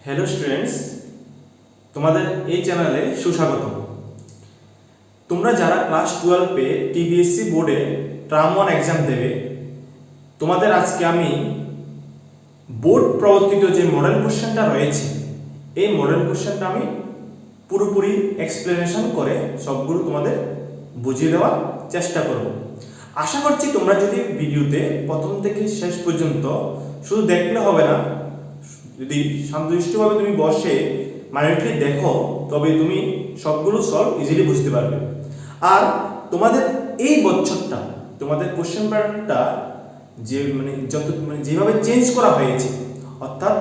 Hello students, তোমাদের এই চ্যানেলে সুস্বাগতম। তোমরা যারা ক্লাস 12-এ টিবিএসসি বোর্ডে টার্ম 1 এক্সাম দেবে, তোমাদের আজকে আমি বোর্ড প্রবর্তিত যে মডেল কোশ্চেনটা রয়েছে এই মডেল কোশ্চেনটা আমি পুরোপুরি এক্সপ্লেনেশন করে সবগুলো তোমাদের বুঝিয়ে দেওয়ার চেষ্টা করব। আশা করছি তোমরা যদি ভিডিওতে প্রথম থেকে শেষ পর্যন্ত শুধু দেখলে হবে না, যদি শান্তশিষ্টভাবে তুমি বসে মাইন্ডলি দেখো তবে তুমি সবগুলো সলভ ইজিলি বুঝতে পারবে। আর তোমাদের এই বছরটা তোমাদের কোশ্চেন প্যাটার্নটা যেভাবে চেঞ্জ করা হয়েছে, অর্থাৎ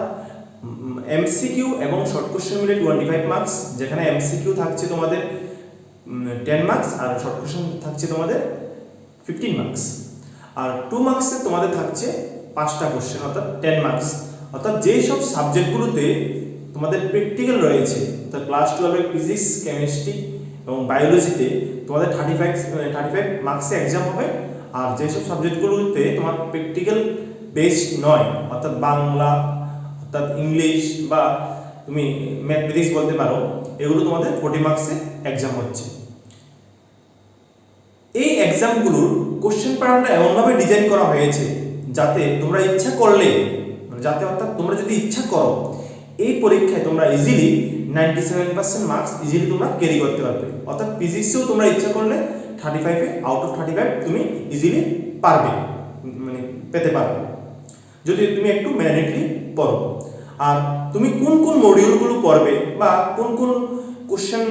এমসিকিউ এবং শর্ট কোশ্চেন মিলে 25 মার্কস, যেখানে এমসিকিউ থাকছে তোমাদের 10 মার্কস আর শর্ট কোশ্চেন থাকছে তোমাদের 15 মার্কস, আর 2 মার্কসে তোমাদের থাকছে 5টা কোশ্চেন অর্থাৎ 10 মার্কস। অর্থাৎ যেই সব সাবজেক্টগুলোতে তোমাদের প্র্যাকটিক্যাল রয়েছে, অর্থাৎ ক্লাস 12-এর ফিজিক্স, কেমিস্ট্রি এবং বায়োলজিতে তোমাদের 35 মার্কসে এক্সাম হবে। আর যেসব সাবজেক্টগুলোতে তোমার প্র্যাকটিক্যাল বেসড নয়, অর্থাৎ বাংলা, অর্থাৎ ইংলিশ বা তুমি ম্যাথমেটিক্স বলতে পারো, এগুলো তোমাদের 40 মার্কসে এক্সাম হচ্ছে। এই এক্সামগুলোর কোশ্চেন প্যাটার্নটা এমনভাবে ডিজাইন করা হয়েছে যাতে তোমরা ইচ্ছা করলে, অর্থাৎ তোমরা যদি ইচ্ছা করো এই পরীক্ষায় তোমরা ইজিলি 97% মার্কস ইজিলি তোমরা ক্যারি করতে পারবে। অর্থাৎ ফিজিক্সেও তোমরা ইচ্ছা করলে 35-এ আউট অফ 35 তুমি ইজিলি পারবে, পেতে পারবে যদি তুমি একটু ম্যানেটলি পড়ো। আর তুমি কোন কোন মডিউলগুলো পড়বে বা কোন কোন কোশ্চেন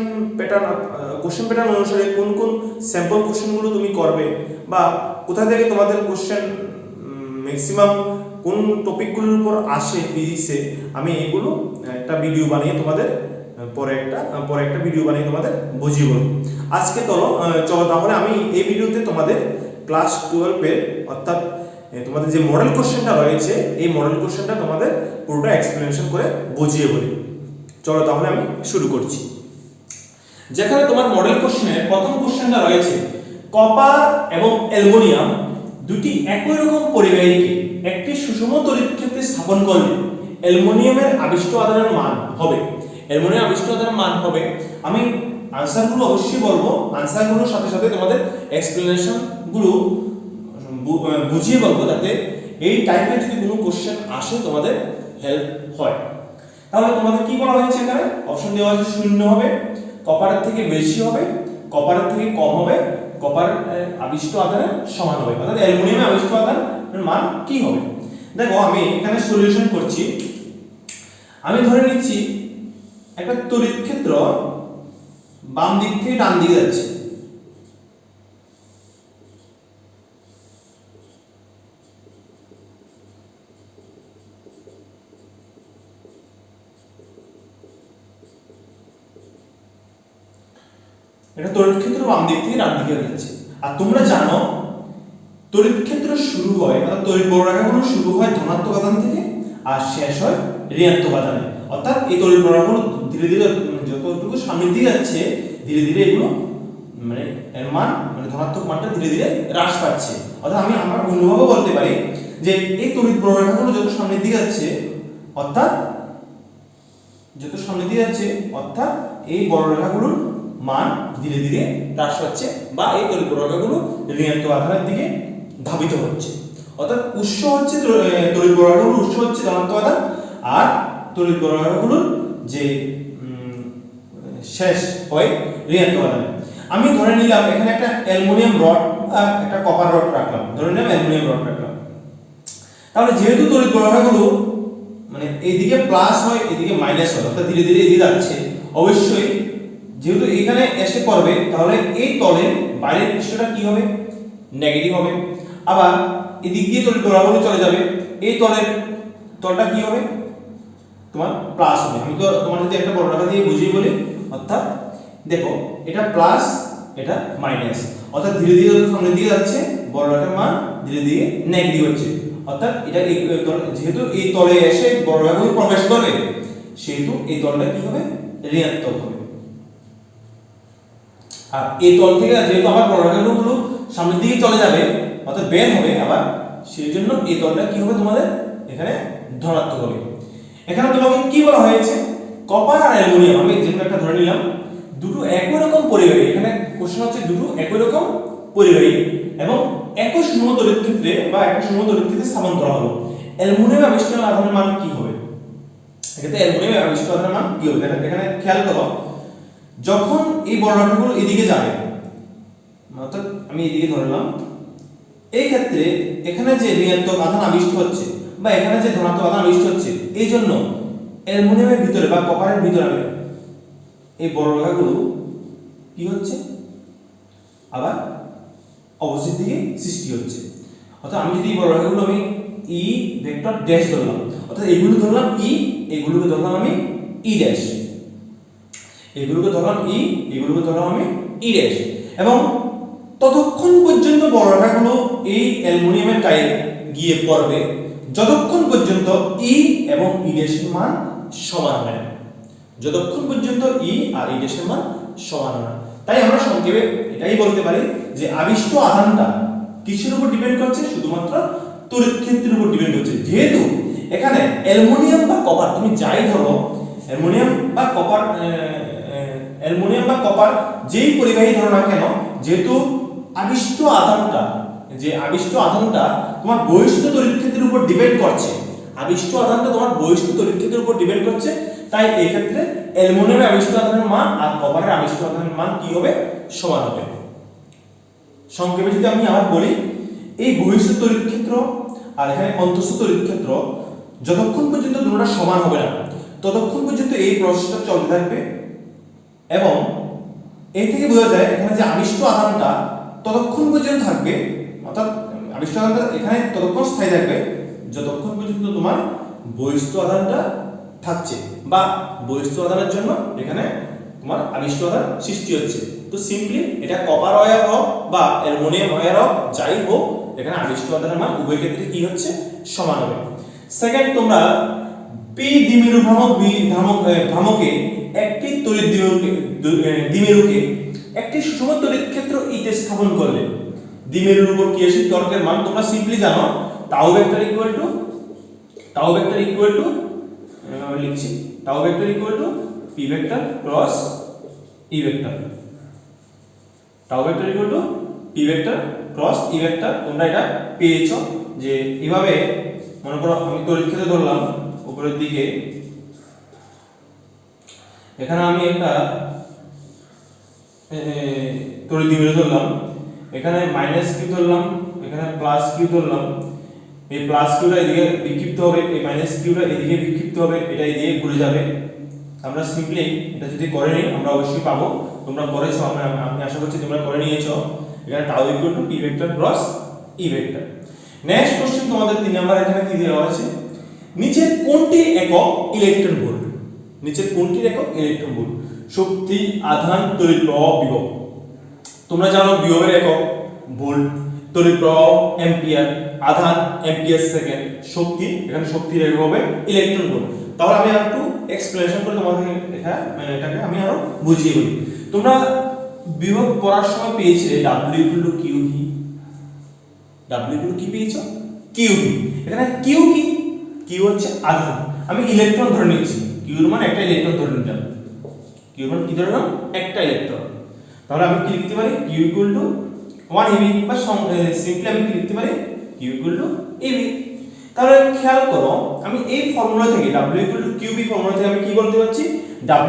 প্যাটার্ন অনুসারে কোন কোন স্যাম্পল কোশ্চেনগুলো তুমি করবে বা কোথা থেকে তোমাদের কোশ্চেন ম্যাক্সিমাম কোন টপিকগুলোর উপর আসে ফিজিক্সে, আমি এগুলো একটা ভিডিও বানিয়ে তোমাদের পরে একটা ভিডিও বানিয়ে তোমাদের বুঝিয়ে বলবো। আজকে চলো তাহলে আমি এই ভিডিওতে তোমাদের ক্লাস 12-এর অর্থাৎ তোমাদের যে মডেল কোশ্চেনটা রয়েছে এই মডেল কোশ্চেনটা তোমাদের পুরোটা এক্সপ্লেনেশন করে বুঝিয়ে বলি। চলো তাহলে আমি শুরু করছি। যেখানে তোমার মডেল কোশ্চেনের প্রথম কোশ্চেনটা রয়েছে, কপার এবং অ্যালুমিনিয়াম দুটি একই রকম পরিবাহীকে একটি সুষম তড়িৎ ক্ষেত্রে স্থাপন করলে অ্যালুমিনিয়ামের আবিষ্ট আধানের মান হবে। অ্যালুমিনিয়াম আবিষ্ট আধানের মান হবে, আমি আনসারগুলো অবশ্যই বলবো, আনসারগুলোর সাথে সাথে তোমাদের এক্সপ্লেনেশন গুলো বুঝিয়ে বলবো যাতে এই টাইপের যদি কোনো কোশ্চেন আসে তোমাদের হেল্প হয়। তাহলে তোমাদের কি বলা হয়েছে, এখানে অপশন দেওয়া আছে 0 হবে, কপারের থেকে বেশি হবে, কপারের থেকে কম হবে, কপার আবিষ্ট আধানের সমান হবে, অর্থাৎ অ্যালুমিনিয়ামের আবিষ্ট আধানের মান কি হবে। দেখো আমি এখানে সলিউশন করছি। আমি ধরে নিচ্ছি একটা তড়িৎ ক্ষেত্র বাম দিক থেকে ডান দিকে যাচ্ছে, এটা তড়িৎ ক্ষেত্র বাম দিক থেকে ডান দিকে যাচ্ছে। আর তোমরা জানো তড়িৎ ক্ষেত্র শুরু হয়, অর্থাৎ তড়িৎ বলরাশিগুলো শুরু হয় ধনাত্মক আধান থেকে আর শেষ হয় ঋণাত্মক আধানে। অর্থাৎ এই তড়িৎ বলরাশিগুলো ধীরে ধীরে যতটুকু সামনের দিকে যাচ্ছে ধীরে ধীরে এগুলো এর মান ধনাত্মক মানটা ধীরে ধীরে হ্রাস পাচ্ছে। অর্থাৎ আমরা অন্যভাবে বলতে পারি যে এই তড়িৎ বলরাশিগুলো যত সামনের দিকে যাচ্ছে অর্থাৎ এই বলরেখাগুলোর মান ধীরে ধীরে হ্রাস পাচ্ছে বা এই তড়িৎ বলরেখাগুলো ঋণাত্মক আধানের দিকে ধাবিত হচ্ছে। অর্থাৎ উৎস হচ্ছে তড়িৎ বলরেখাগুলোর উৎস হচ্ছে ধনাত্মক আধান আর তড়িৎ বলরেখাগুলোর যে শেষ হয় ঋণাত্মক আধান। আমি ধরে নিলাম এখানে একটা অ্যালুমিনিয়াম রড আর একটা কপার রড রাখলাম, ধরে নিলাম অ্যালুমিনিয়াম রড রাখলাম। তাহলে যেহেতু তড়িৎ বলরেখাগুলো এইদিকে প্লাস হয় এদিকে মাইনাস হয়, অর্থাৎ ধীরে ধীরে এদিকে যাচ্ছে, অবশ্যই যেহেতু এখানে এসে পড়বে তাহলে এই তলের বাইরের পৃষ্ঠটা কি হবে, নেগেটিভ হবে। আবার এদিক দিয়ে তড়িৎ বলরাশিগুলো চলে যাবে, এই তলটা কি হবে তোমার প্লাস হবে। আমি তো তোমার যদি একটা বলরেখা দিয়ে বুঝিয়ে বলি, অর্থাৎ দেখো এটা প্লাস এটা মাইনাস, অর্থাৎ ধীরে ধীরে সামনের দিকে যাচ্ছে বলরেখার মান ধীরে ধীরে নেগেটিভ হচ্ছে। অর্থাৎ এটা যেহেতু এই তলে এসে বলরেখাগুলো প্রবেশ করবে সেহেতু এই তলটা কি হবে, ঋণাত্মক হবে। আর এই তল থেকে যেহেতু আমার বলরেখাগুলো সামনের দিকে চলে যাবে অর্থাৎ বের হবে আবার, সেই জন্য এই তলটা কি হবে তোমাদের এখানে ধনাত্মক হবে। এখানে তোমাকে কি বলা হয়েছে, কপার আর অ্যালুমিনিয়াম আমি যেটা একটা ধরে নিলাম, দুটো একই রকম পরিবাহী। এখানে কোশ্চেন হচ্ছে দুটো একই রকম পরিবাহী এবং একই সময় তড়িৎ ক্ষেত্রে বা একই সময় তড়িৎ ক্ষেত্রে স্থাপন করা হলো। অ্যালুমিনিয়াম আবিষ্ট আধানের মান কি হবে? এক্ষেত্রে অ্যালুমিনিয়াম আবিষ্ট আধানের মান কি হবে? এখানে খেয়াল করো, যখন এই বর্ণালীগুলো এদিকে যাবে, অর্থাৎ আমি এদিকে ধরলাম, এই ক্ষেত্রে এখানে যে ঋণাত্মক আধান আবিষ্ট হচ্ছে বা এখানে যে ধনাত্মক আধান আবিষ্ট হচ্ছে, এই জন্য অ্যালুমিনিয়ামের ভিতরে বা কপারের ভিতরে এই বর্ণরেখাগুলো কি হচ্ছে, আবার অপোজিট দিকে সৃষ্টি হচ্ছে। অর্থাৎ আমি যদি এই বর্ণরেখাগুলো আমি ই ভেক্টর ড্যাশ ধরলাম, অর্থাৎ এইগুলো ধরলাম ই, এইগুলোকে ধরলাম আমি ই ড্যাশ, এইগুলোকে ধরলাম ই, এইগুলোকে ধরলাম আমি ই ড্যাশ, এবং ততক্ষণ পর্যন্ত বর্ণরেখাগুলো এই অ্যালুমিনিয়ামের গায়ে গিয়ে পড়বে যতক্ষণ পর্যন্ত ই এবং ই ড্যাশের মান সমান হয় না, যতক্ষণ পর্যন্ত ই আর ই ড্যাশের মান সমান হয় না। তাই আমরা সংক্ষেপে এটাই বলতে পারি যে আবিষ্ট আধানটা কিসের উপর ডিপেন্ড করছে? শুধুমাত্র তড়িৎ ক্ষেত্রের উপর ডিপেন্ড করছে। যেহেতু এখানে অ্যালুমিনিয়াম বা কপার, তুমি যাই ধরো, অ্যালুমিনিয়াম বা কপার যেই পরিবাহী ধরো না কেন, যেহেতু আবিষ্ট আধানটা তোমার বহিষ্ঠ তড়িৎ ক্ষেত্রের উপর ডিপেন্ড করছে, আবিষ্ট আধানটা তোমার বহিষ্ঠ তড়িৎ ক্ষেত্রের উপর ডিপেন্ড করছে, তাই এই ক্ষেত্রে অ্যালুমিনিয়ামের আবিষ্ট আধানের মান আর কপারের আবিষ্ট আধানের মান কি হবে? সমান হবে। সংক্ষেপে যদি আমি আবার বলি, এই বহিষ্ঠ তড়িৎ ক্ষেত্র আর এখানে অন্তঃস্থ তড়িৎ ক্ষেত্র যতক্ষণ পর্যন্ত দুটোটা সমান হবে না, ততক্ষণ পর্যন্ত এই প্রসেসটা চলতে থাকবে, এবং এই থেকে বোঝা যায় এখানে যে আবিষ্ট আধানটা ততক্ষণ পর্যন্ত থাকবে, অর্থাৎ আবিষ্ট আধানটা এখানে ততক্ষণ স্থায়ী থাকবে যতক্ষণ পর্যন্ত তোমার বহিষ্ঠ আধানটা থাকছে, বা বহিষ্ঠ আধানের জন্য এখানে তোমার আবিষ্ট আধান সৃষ্টি হচ্ছে। তো সিম্পলি এটা কপার ওয়্যার হোক বা অ্যালুমিনিয়াম ওয়্যার হোক, যাই হোক, এখানে আবিষ্ট আধানের মান উভয় ক্ষেত্রে কি হচ্ছে? সমান হবে। সেকেন্ড, তোমরা পি দ্বিমেরু ভ্রামকে একটি তড়িৎ দ্বিমেরুকে একটি সুষম তড়িৎ ক্ষেত্র ইতে স্থাপন করলে দ্বিমেরুর উপর কি আসে? টর্কের মান তোমরা সিম্পলি জানো, টাউ ভেক্টর ইকুয়াল টু লিখছি, tau vector equal two P vector cross E vector, tau vector equal two P vector cross E vector. তোমরা এটা পেয়েছো যে এভাবে, মনে করো আমি তড়িৎ ক্ষেত্র ধরলাম উপরের দিকে, এখানে আমি একটা তড়িৎ দ্বিমেরু ধরলাম, এখানে মাইনাস কিউ ধরলাম, এখানে প্লাস কিউ ধরলাম, এই প্লাস কিউটা এদিকে বিক্ষিপ্ত হবে, এই মাইনাস কিউটা এদিকে বিক্ষিপ্ত হবে, এটা এদিকে ঘুরে যাবে। আমরা সিম্পলি এটা যদি করে নিই আমরা অবশ্যই পাবো, তোমরা করেছো, আমি আশা করছি তোমরা করে নিয়েছো। এখানে tau equal to P vector cross E vector. Next question তোমাদের 3 নাম্বার এখানে কি দেওয়া আছে, নিচের কোনটি একক ইলেকট্রন ভোল্ট? নিচের কোনটির একক ইলেকট্রন ভোল্ট? শক্তি, আধান, তড়িৎ প্রবাহ, বিভব। তোমরা জানো বিভবের একক ভোল্ট, তড়িৎ প্রবাহ অ্যাম্পিয়ার, আধান অ্যাম্পিয়ার সেকেন্ড, শক্তি, এখানে শক্তির একক হবে ইলেকট্রন ভোল্ট। তাহলে আমি একটু এক্সপ্লেনেশন করে তোমাদের এটাকে আমি আরো বুঝিয়ে বলি। তোমরা বিভব পড়ার সময় পেয়েছিলে W equal to Q V, W equal to কি পেয়েছো? Q V. এখানে কিউ কি? কিউ হচ্ছে আধান, আমি ইলেকট্রন ধরে নিচ্ছি, কিউর মান একটা ইলেকট্রন ধরে নিলাম, কিউর মান কি ধরে নিলাম? একটা ইলেকট্রন। তাহলে আমি কি লিখতে পারি? কিউ ইকুয়াল টু 1 eV, বা সিম্পলি আমি কি লিখতে পারি? Q equal to eV। তাহলে খেয়াল করো, আমি এই ফর্মুলা থেকে W equal to Q V formula থেকে আমি কি বলতে পারছি?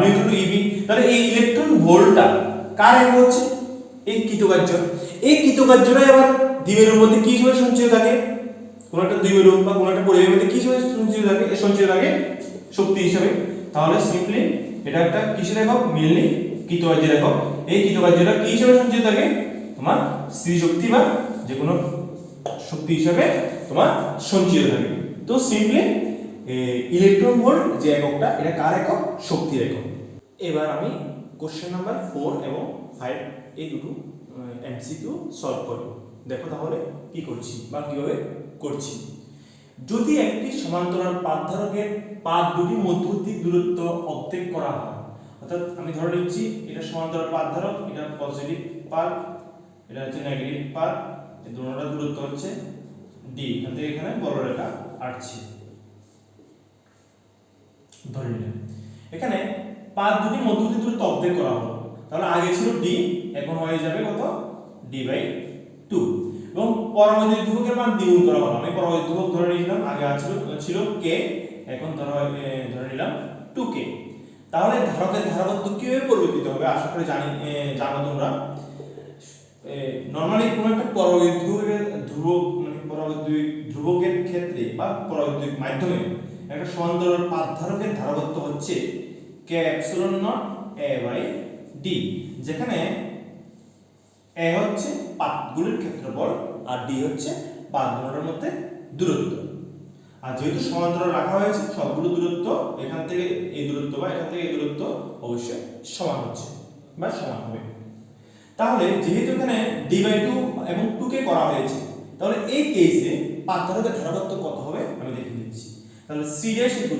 W equal to eV। তাহলে এই ইলেকট্রন ভোল্টটা কার একক হচ্ছে? এই কৃতকার্য। এই কৃতকার্যটা এবার দ্বিমেরুর মধ্যে কি হিসেবে সঞ্চিত থাকে? কোন একটা দ্বিমেরু বা কোন একটা পরিবাহীর মধ্যে কি হিসেবে সঞ্চিত থাকে? শক্তি হিসেবে। তাহলে সিম্পলি এটা একটা কিসের একক? মেইনলি কৃতকার্যের একক। এই কৃতকার্যটা কি হিসেবে সঞ্চিত থাকে? তোমার স্থির শক্তি বা যে কোনো শক্তি হিসেবে তোমার সঞ্চিত থাকে। তো সিম্পলি ইলেকট্রন ভোল্ট যে এককটা, এটা কার একক? শক্তির একক। এবার আমি কোশ্চেন নাম্বার 4 এবং 5 এই দুটো এমসিকিউ সলভ করব। দেখো তাহলে কি করছি বা কিভাবে করছি। যদি একটি সমান্তরাল পাথধারকের পাত দুটি মধ্যবর্তী দূরত্ব অর্ধেক করা হয়, অর্থাৎ আমি ধরে নিচ্ছি এটা সমান্তরাল পাথধারক, এটা পজিটিভ পাথ, এটা হচ্ছে নেগেটিভ পাথ, এই দুটোটার দূরত্ব হচ্ছে d, এখান থেকে এখানে বক্ররেখা আঁটছি। ধরে নিলাম। এখানে পাত দুটি মধ্যবর্তী দূরত্ব অর্ধেক করা হলো, তাহলে আগে ছিল d, এখন হয়ে যাবে কত d/2, এবং পরবর্তী ধ্রুবকের মান দ্বিগুণ করা হলো। আমি পরবর্তী ধ্রুবক ধরে নিলাম, আগে ছিল k, এখন ধরে নিলাম 2k। তাহলে ধারকের ধারকত্ব কিভাবে পরিবর্তিত হবে আশা করি জানো তোমরা। নরমালি কোন একটা পরবর্তী ধ্রুবকের ক্ষেত্রে বা পরবর্তী মাধ্যমে একটা সমান্তরাল পাত ধারকের ধারকত্ব হচ্ছে k epsilon naught a/d, যেখানে a হচ্ছে পাতগুলির ক্ষেত্রফল আর d হচ্ছে পাতগুলোর মধ্যে দূরত্ব। আর যেহেতু সমান্তরাল রাখা হয়েছে, সবগুলো দূরত্ব এখান থেকে এই দূরত্ব বা এখান থেকে এই দূরত্ব অবশ্যই সমান হচ্ছে বা সমান হবে। তাহলে যেহেতু এখানে d/2 এবং 2k করা হয়েছে, তাহলে এই কেসে পাত ধারকের ধারকত্ব কত হবে আমি দেখে দিচ্ছি। তাহলে c'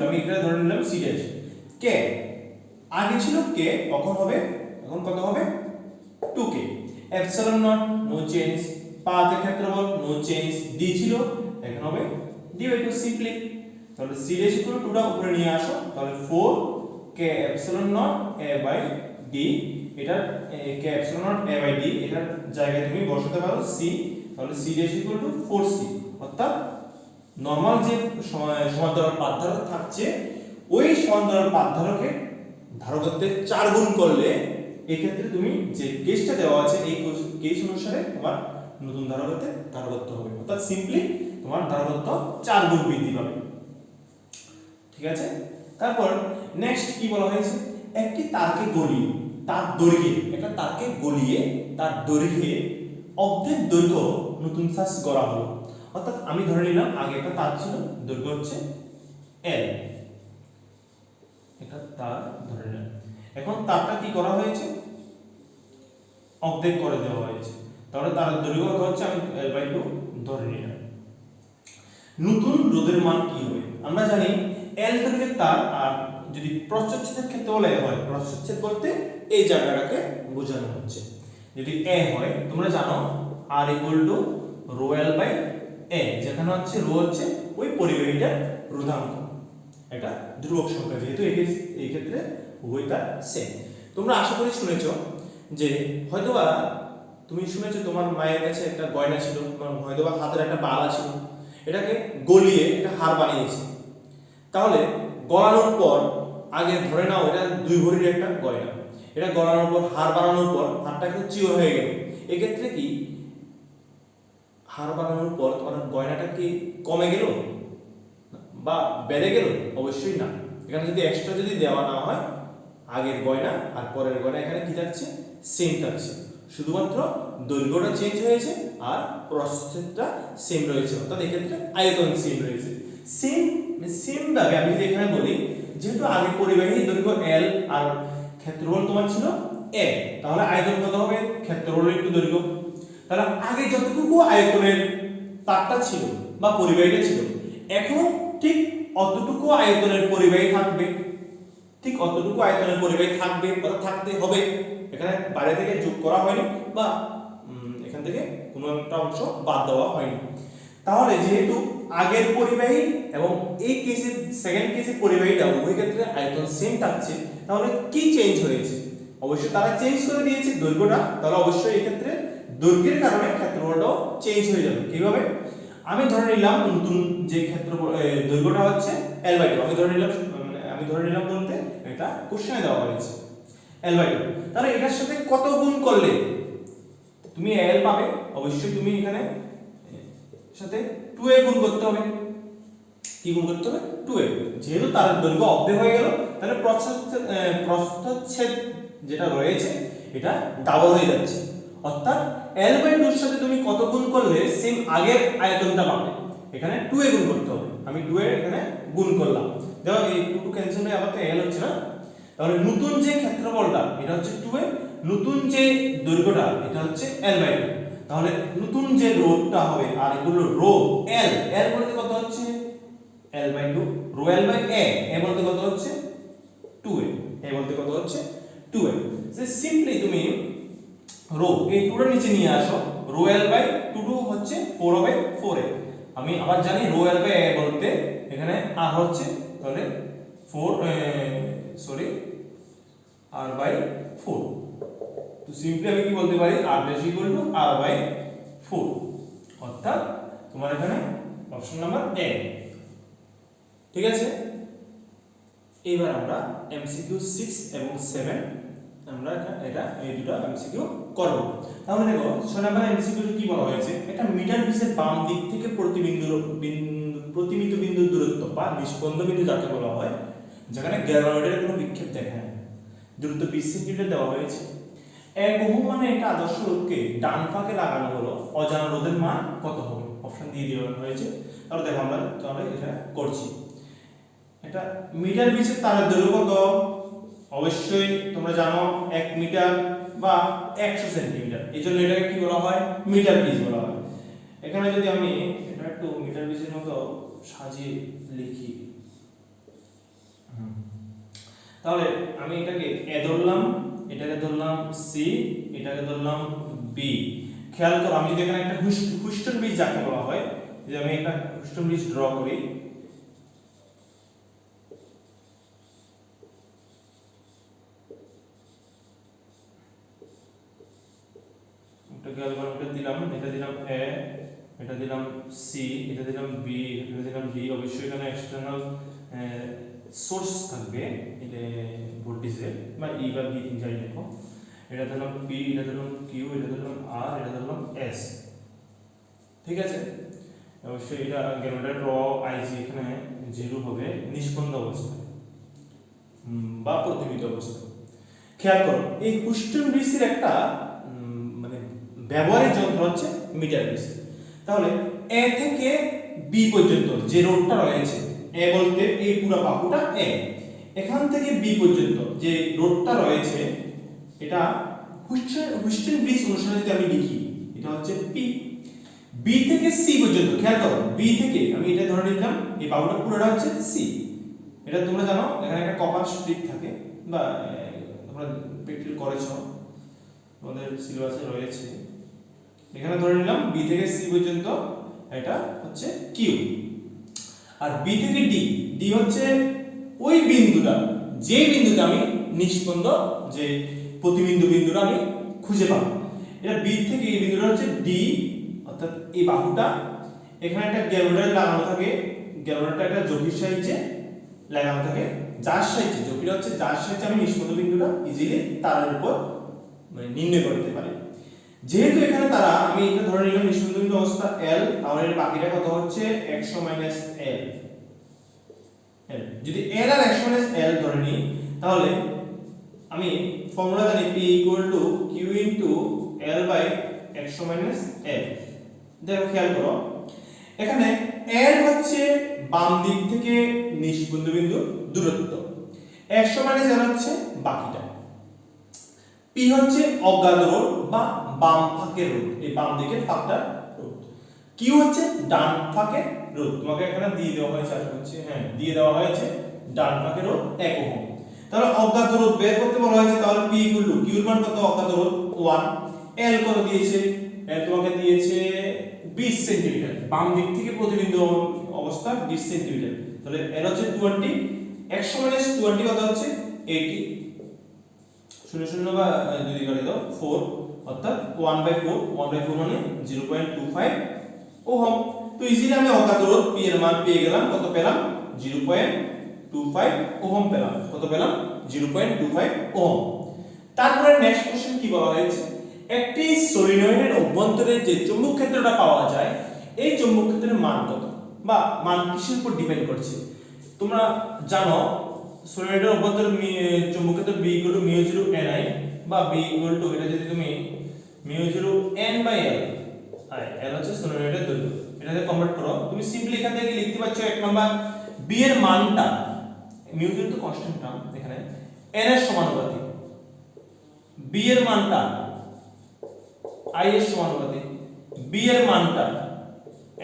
আমি এখানে ধরে নিলাম c' k, আগে ছিল k, এখন কত হবে 2k। epsilon naught no change, পাতের ক্ষেত্রফল নো চেঞ্জ, d ছিল এখন হবে d/2 সিম্পলি। তাহলে c' 2 টা উপরে নিয়ে আসো, তাহলে 4k epsilon naught a/d, এটা k epsilon naught a/d এটার জায়গায় তুমি বসাতে পারো c, তাহলে c' 4c, অর্থাৎ নরমাল যে সমান্তরাল পাত ধারক থাকছে ওই সমান্তরাল পাত ধারকের ধারকত্বের 4 গুণ করলে এই ক্ষেত্রে তুমি যে কেসটা দেওয়া আছে এই কেস অনুসারে তোমার নতুন ধারকত্ব হবে, অর্থাৎ সিম্পলি তোমার ধারকত্ব 4 গুণ বৃদ্ধি পাবে। ঠিক আছে, তারপর নেক্সট কি বলা হয়েছে, একটি তারকে গলিয়ে তার দৈর্ঘ্যে অর্ধেক দৈর্ঘ্য নতুন শ্বাস গড়া হলো। অর্থাৎ আমি ধরে নিলাম আগে একটা তার ছিল, দৈর্ঘ্য হচ্ছে l, এটা তার ধরে নিলাম, এখন তারটা কি করা হয়েছে অর্ধেক করে দেওয়া হয়েছে, তাহলে তার দৈর্ঘ্য কত হচ্ছে আমি l/2 ধরে নিলাম। নতুন রোধের মান কি হবে, আমরা জানি l দৈর্ঘ্যের তার, আর যদি প্রস্থচ্ছেদের ক্ষেত্রে বলা হয়, প্রস্থচ্ছেদ বলতে এই জায়গাটাকে বোঝানো হচ্ছে। যদি a হয় তোমরা জানো r ρl/a, যেখানে হচ্ছে ρ হচ্ছে ওই পরিবাহীটার রোধাঙ্ক, এটা ধ্রুবক সংখ্যা, যেহেতু এই ক্ষেত্রে উভয়টা সেম। তোমরা আশা করি শুনেছো যে হয়তোবা তুমি শুনেছো তোমার মায়ের কাছে একটা গয়না ছিল, হয়তোবা হাতের একটা বালা ছিল, এটাকে গলিয়ে একটা হার বানিয়েছে। তাহলে গলানোর পর আগে ধরে নাও এটা 2 ভরির একটা গয়না, এটা গলানোর পর হার বানানোর পর হারটা একটু চিও হয়ে গেল, এক্ষেত্রে কি হার বানানোর পর তোমার গয়নাটা কি কমে গেল বা বেড়ে গেল? অবশ্যই না। এখানে যদি এক্সট্রা যদি দেওয়া না হয়, আগের গয়না আর পরের গয়না এখানে কি থাকছে সেম থাকছে, শুধুমাত্র দৈর্ঘ্যটা চেঞ্জ হয়েছে আর প্রস্থটা সেম রয়েছে, অর্থাৎ এক্ষেত্রে আয়তন সেম রয়েছে। সেম ভাবে আমি যদি এখানে বলি, যেহেতু আগে পরিবাহী দৈর্ঘ্য l আর ক্ষেত্রফল তোমার ছিল a, তাহলে আয়তন কত হবে ক্ষেত্রফলের একটু দৈর্ঘ্য। তাহলে আগে যতটুকু আয়তনের তারটা ছিল বা পরিবাহীটা ছিল, এখন ঠিক অতটুকু আয়তনের পরিবাহী থাকবে, অর্থাৎ থাকতে হবে। এখানে বাইরে থেকে যোগ করা হয়নি বা এখান থেকে কোনো একটা অংশ বাদ দেওয়া হয়নি। তাহলে যেহেতু আগের পরিবাহী এবং এই কেসের সেকেন্ড কেসের পরিবাহীটা উভয় ক্ষেত্রে আয়তন সেম থাকছে, তাহলে কি চেঞ্জ হয়েছে? অবশ্যই তারা চেঞ্জ করে দিয়েছে দৈর্ঘ্যটা, তাহলে অবশ্যই এই ক্ষেত্রে দৈর্ঘ্যের কারণে ক্ষেত্রফলটাও চেঞ্জ হয়ে যাবে। কিভাবে? আমি ধরে নিলাম নতুন যে ক্ষেত্রফল দৈর্ঘ্যটা হচ্ছে l/2, আমি ধরে নিলাম বলতে এটা কোশ্চেনে দেওয়া হয়েছে l/2। তাহলে এটার সাথে কত গুণ করলে তুমি l পাবে? অবশ্যই তুমি এখানে সাথে 2a গুণ করতে হবে। কি গুণ করতে হবে? 2a। যেহেতু তার দৈর্ঘ্য অর্ধেক হয়ে গেল, তাহলে প্রস্থচ্ছেদ যেটা রয়েছে এটা ডাবল হয়ে যাচ্ছে, অর্থাৎ l/2 এর সাথে তুমি কত গুণ করলে সেম আগের আয়তনটা পাবে? এখানে 2a গুণ করতে হবে। আমি 2a এখানে গুণ করলাম, দেখো এই 2 ক্যান্সেল হয়ে আবার তো l হচ্ছে না। তাহলে নতুন যে ক্ষেত্রফলটা এটা হচ্ছে 2a, নতুন যে দৈর্ঘ্যটা এটা হচ্ছে l/2। তাহলে নতুন যে রোধটা হবে আর এগুলো রো l বলতে কত হচ্ছে l/2, রো l/a, a বলতে কত হচ্ছে 2a, সে সিম্পলি তুমি রো এই 2 টা নিচে নিয়ে আসো, রো l/2 হচ্ছে 4 হবে 4a। আমি আবার জানি রো l/a বলতে এখানে r হচ্ছে, তাহলে r by 4। তো সিম্পলি আমি কি বলতে পারি r dash equal to r by 4, অর্থাৎ তোমার এখানে অপশন নাম্বার এ। ঠিক আছে, এবার আমরা এমসিকিউ 6 এবং 7 আমরা এই দুটো এমসিকিউ করব। তাহলে দেখো 6 নাম্বার এমসিকিউ কি বলা হয়েছে, একটা মিটার পিসের বাম দিক থেকে প্রতিমিত বিন্দুর দূরত্ব বা নিষ্পন্দ বিন্দু যাকে বলা হয়, যেখানে গ্যালভানোমিটারের কোনো বিক্ষেপ দেখায় না, দূরত্ব 20 সেন্টিমিটার দেওয়া হয়েছে। 1 ওহম মানে একটা আদর্শ রোধকে ডান ফাঁকে লাগানো হলো, অজানা রোধের মান কত হবে? অপশন দিয়ে দেওয়া হয়েছে। তাহলে দেখো আমরা এটা করছি। এটা মিটার পিসের তারের দৈর্ঘ্য কত? অবশ্যই তোমরা জানো 1 মিটার বা 100 সেন্টিমিটার, এই জন্য এটাকে কি বলা হয়? মিটার পিস বলা হয়। এখানে যদি আমি এটা একটু মিটার পিসের মতো সাজিয়ে লিখি, তাহলে আমি এটাকে এ ধরলাম, এটাকে ধরলাম সি, এটাকে ধরলাম বি। খেয়াল করো, আমি যদি এখানে একটা হুস্টন ব্রিজ যাকে বলা হয়, যদি আমি একটা হুস্টন ব্রিজ ড্র করি, একটা গ্যালভানোমিটার দিলাম, এটা দিলাম এ, এটা দিলাম সি, এটা দিলাম বি, এটা দিলাম ডি। অবশ্যই এখানে এক্সটার্নাল সোর্স থাকবে এটা ভোল্টেজের, বা ই বা বি তিন যাই দেখো। এটা দিলাম পি, এটা দিলাম কিউ, এটা দিলাম আর, এটা দিলাম এস। ঠিক আছে, অবশ্যই এটা গ্যালভানোমিটার র আইজি এখানে 0 হবে নিষ্পন্দ অবস্থায় বা প্রতিমিত অবস্থায়। খেয়াল করো, এই হুস্টন ব্রিজের একটা মানে ব্যবহারের যন্ত্র হচ্ছে মিটার পিস। তাহলে এ থেকে বি পর্যন্ত যে রোডটা রয়েছে, এ বলতে এই পুরো বাহুটা এ, এখান থেকে বি পর্যন্ত যে রোডটা রয়েছে, এটা হুস্টন ব্রিজ অনুসারে যদি আমি লিখি, এটা হচ্ছে পি। বি থেকে সি পর্যন্ত, খেয়াল করো, বি থেকে আমি এটা ধরে নিলাম এই বাহুটা পুরোটা হচ্ছে সি। এটা তোমরা জানো এখানে একটা কপার স্ট্রিপ থাকে, বা তোমরা প্র্যাকটিস করেছো, তোমাদের সিলেবাসে রয়েছে। এখানে ধরে নিলাম বি থেকে সি পর্যন্ত এটা হচ্ছে কিউ, আর বি থেকে ডি, ডি হচ্ছে ওই বিন্দুটা, যে বিন্দুতে আমি নিষ্পন্দ যে প্রতিবিন্দু বিন্দুটা আমি খুঁজে পাবো। এটা বি থেকে এই বিন্দুটা হচ্ছে ডি, অর্থাৎ এই বাহুটা। এখানে একটা গ্যালভানোমিটার লাগানো থাকে, গ্যালভানোমিটারটা একটা জকির সাহায্যে লাগানো থাকে, যার সাহায্যে, জকিটা হচ্ছে যার সাহায্যে আমি নিষ্পন্দ বিন্দুটা ইজিলি তারের উপর মানে নির্ণয় করতে পারি। যেহেতু এখানে তারা, আমি এটা ধরে নিলাম নিষ্পন্দ বিন্দু অবস্থা L, তাহলে এর বাকিটা কত হচ্ছে 100 L। যদি L আর 100 L ধরে নিই, তাহলে আমি ফর্মুলা জানি P q L by 100 L। দেখো খেয়াল করো, এখানে L হচ্ছে বাম দিক থেকে নিষ্পন্দ বিন্দুর দূরত্ব, 100 L হচ্ছে বাকিটা, P হচ্ছে অজ্ঞাত রোধ বা বাম ফাঁকের রোধ, এই বাম দিকের ফাঁকটা রোধ। Q হচ্ছে ডান ফাঁকের রোধ, তোমাকে এখানে দিয়ে দেওয়া হয়েছে, আশা করছি হ্যাঁ দিয়ে দেওয়া হয়েছে, ডান ফাঁকের রোধ 1 ওহম। তাহলে অজ্ঞাত রোধ বের করতে বলা হয়েছে, তাহলে P q এর মান কত? অজ্ঞাত রোধ 1। L কত দিয়েছে? L তোমাকে দিয়েছে 20 সেন্টিমিটার, বাম দিক থেকে প্রতিবিন্দু অবস্থা 20 সেন্টিমিটার। তাহলে L হচ্ছে 20, 100 - 20 কত হচ্ছে 80, 0 বা যদি করে দাও 4, অর্থাৎ 1/4, 1/4 মানে 0.25 ওহম। তো ইজিলি আমি অজ্ঞাত রোধ P এর মান পেয়ে গেলাম, কত পেলাম? 0.25 ওহম পেলাম। কত পেলাম? 0.25 ওহম। তারপরে নেক্সট কোশ্চেন কি বলা হয়েছে, একটি সলিনয়েডের অভ্যন্তরে যে চৌম্বক ক্ষেত্রটা পাওয়া যায়, এই চৌম্বক ক্ষেত্রের মান কত, বা মান কিসের উপর ডিপেন্ড করছে? তোমরা জানো সলিনয়েডের অভ্যন্তরে চৌম্বক ক্ষেত্র B = μ0 ni, বা B = এটা যদি তুমি μ0 n/L, L হচ্ছে সলিনয়েডের দৈর্ঘ্য, এটাকে কনভার্ট করো, তুমি সিম্পলি এখান থেকে লিখতে পারছো 1 নাম্বার B এর মানটা, μ0 তো কনস্ট্যান্ট টার্ম, এখানে n এর সমানুপাতিক, B এর মানটা I এর সমানুপাতিক, B এর মানটা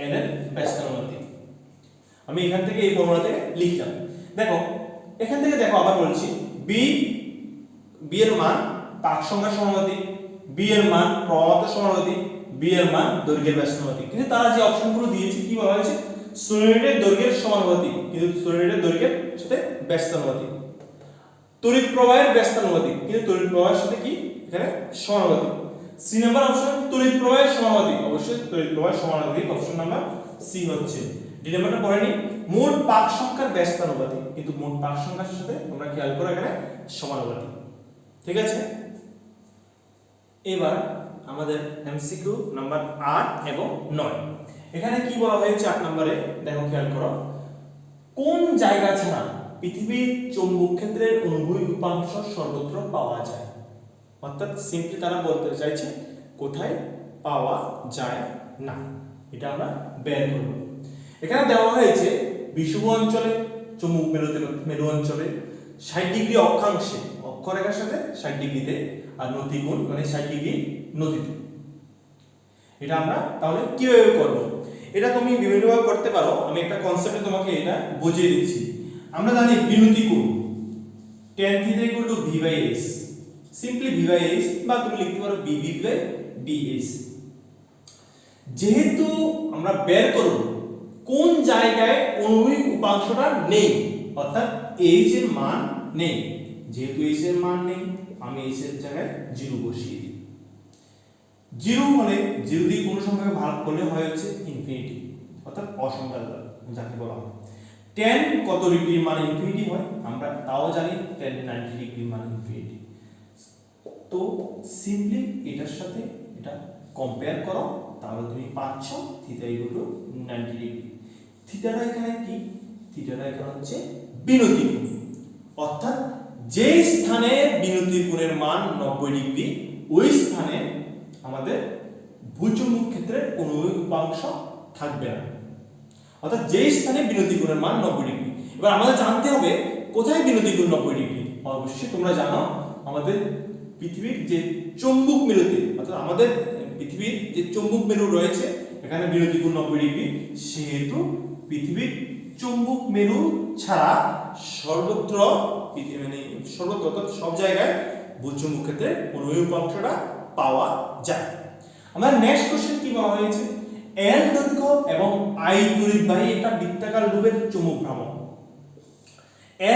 n এর ব্যস্তানুপাতিক। আমি এখান থেকে এই ফর্মুলা থেকে লিখলাম। দেখো এখান থেকে দেখো, আবার বলছি, B এর মান পাক সংখ্যার সমানুপাতিক, B এর মান প্রমাত্রার সমানুপাতিক, B এর মান দৈর্ঘ্যের ব্যস্তানুপাতিক। কিন্তু তারা যে অপশনগুলো দিয়েছে কি বলা হয়েছে, সলিনয়েডের দৈর্ঘ্যের সমানুপাতিক, কিন্তু সলিনয়েডের দৈর্ঘ্যের সাথে ব্যস্তানুপাতিক। তড়িৎ প্রবাহের ব্যস্তানুপাতিক, কিন্তু তড়িৎ প্রবাহের সাথে কি এখানে সমানুপাতিক। সি নাম্বার অপশন তড়িৎ প্রবাহের সমানুপাতিক, অবশ্যই তড়িৎ প্রবাহের সমানুপাতিক, অপশন নাম্বার সি হচ্ছে। ডি নাম্বারটা পড়েনি, মোট পাক সংখ্যার ব্যস্তানুপাতিক, কিন্তু মোট পাক সংখ্যার সাথে তোমরা খেয়াল করো এখানে সমানুপাতিক। ঠিক আছে, এবার আমাদের এমসিকিউ নাম্বার 8 এবং 9। এখানে কি বলা হয়েছে 8 নম্বরে, দেখো খেয়াল করো, কোন জায়গা ছাড়া পৃথিবীর চৌম্বক ক্ষেত্রের অনুভূমিক উপাংশ সর্বত্র পাওয়া যায়? অর্থাৎ সিম্পলি তারা বলতে চাইছে কোথায় পাওয়া যায় না, এটা আমরা বের করব। এখানে দেওয়া হয়েছে বিষুব অঞ্চলে, চৌম্বক মেরু অঞ্চলে, 60 ডিগ্রি অক্ষাংশে, অক্ষরেখার সাথে 60 ডিগ্রিতে, আর নতিকোণ মানে 60 ডিগ্রি নতিতে। এটা আমরা তাহলে কিভাবে করব? এটা তুমি বিভিন্নভাবে করতে পারো, আমি একটা কনসেপ্টে তোমাকে এটা বুঝিয়ে দিচ্ছি। আমরা জানি বিনুতি কোণ tan θ = v/s, সিম্পলি v/s, বা তুমি লিখতে পারো bv/ds। যেহেতু আমরা বের করব কোন জায়গায় অনুভূমিক উপাংশটা নেই, অর্থাৎ h এর মান নেই, যেহেতু h এর মান নেই আমি h এর জায়গায় 0 বসিয়ে দিই। 0 মানে 0 দিয়ে কোন সংখ্যাকে ভাগ করলে হয় হচ্ছে ইনফিনিটি, অর্থাৎ অসংখ্যার যাকে বলা হয়। tan কত ডিগ্রির মান ইনফিনিটি হয় আমরা তাও জানি, tan 90 ডিগ্রির মান ইনফিনিটি। তো সিম্পলি এটার সাথে এটা কম্পেয়ার করো, তাহলে তুমি পাচ্ছ θ = 90 ডিগ্রি। থিটাটা এখানে কি? থিটাটা এখানে হচ্ছে বিনুতি কোণ, অর্থাৎ যে স্থানে বিনুতি কোণের মান 90 ডিগ্রি ওই স্থানে আমাদের ভূচৌম্বক ক্ষেত্রের অনুভূমিক উপাংশ থাকবে না, অর্থাৎ যে স্থানে বিনুতি কোণের মান 90 ডিগ্রি। এবার আমাদের জানতে হবে কোথায় বিনুতি কোণ 90 ডিগ্রি। অবশ্যই তোমরা জানো আমাদের পৃথিবীর যে চৌম্বক মেরুতে, অর্থাৎ আমাদের পৃথিবীর যে চৌম্বক মেরু রয়েছে এখানে বিনুতি কোণ 90 ডিগ্রি, সেহেতু পৃথিবীর চৌম্বক মেরু ছাড়া সর্বত্র মানে সর্বত্র অর্থাৎ সব জায়গায় ভূচৌম্বক ক্ষেত্রের অনুভূমিক উপাংশটা পাওয়া যায়। আমাদের নেক্সট কোশ্চেন কি বলা হয়েছে, L দৈর্ঘ্য এবং I তড়িৎবাহী একটা বৃত্তাকার লুপের চৌম্বক ভ্রামক।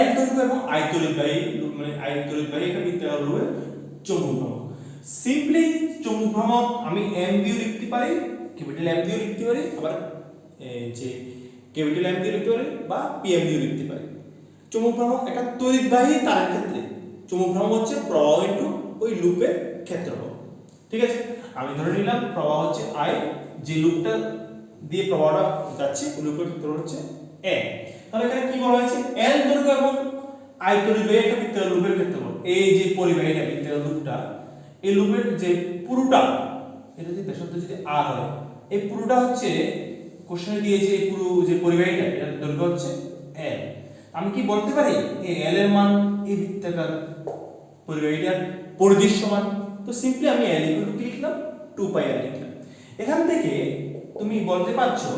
L দৈর্ঘ্য এবং I তড়িৎবাহী মানে I তড়িৎবাহী একটা বৃত্তাকার লুপের চৌম্বক ভ্রামক। সিম্পলি চৌম্বক ভ্রামক আমি M দিয়ে লিখতে পারি, ক্যাপিটাল M দিয়ে লিখতে পারি, আবার যে ক্যাপিটাল M দিয়ে লিখতে পারি বা PM দিয়ে লিখতে পারি। চৌম্বক ভ্রামক একটা তড়িৎবাহী তারের ক্ষেত্রে চৌম্বক ভ্রামক হচ্ছে প্রবাহ ইনটু ওই লুপের ক্ষেত্রফল। ঠিক আছে, আমি ধরে নিলাম প্রবাহ হচ্ছে I, যে লুপটা দিয়ে প্রবাহটা যাচ্ছে ওই লুপের ক্ষেত্রফল হচ্ছে a। তাহলে এখানে কি বলা হয়েছে, L দৈর্ঘ্য এবং I তড়িৎবাহী একটা বৃত্তাকার লুপের ক্ষেত্রফল, এই যে পরিবাহীটা বৃত্তাকার লুপটা, এই লুপের যে পুরোটা, এটা যদি ব্যাসার্ধ যদি r হয়, এই পুরোটা হচ্ছে কোশ্চেনে দিয়েছে এই পুরো যে পরিবাহীটা এর দৈর্ঘ্য হচ্ছে L। আমি কি বলতে পারি এই L এর মান এই বৃত্তাকার পরিবাহীটার পরিধির সমান। তো সিম্পলি আমি L = কি লিখলাম, 2πr লিখলাম। এখান থেকে তুমি বলতে পারছো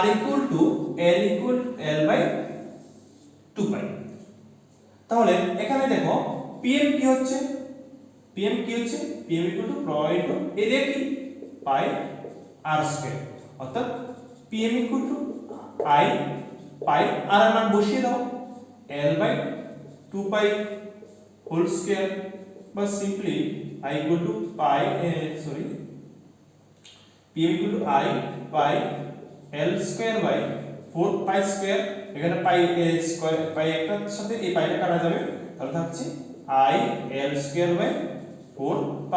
R = L/2π। তাহলে এখানে দেখো PM কি হচ্ছে, PM = প্রবাহ ইনটু এই রে কি পাই r², অর্থাৎ PM = I পাই r এর মান বসিয়ে দাও L/2π হোল স্কয়ার, বা simply I = pi PM = I pi L²/4π², এখানে পাই স্কয়ার, পাই একটার সাথে এই পাইটা কাটা যাবে, তাহলে থাকছে I L²/4π,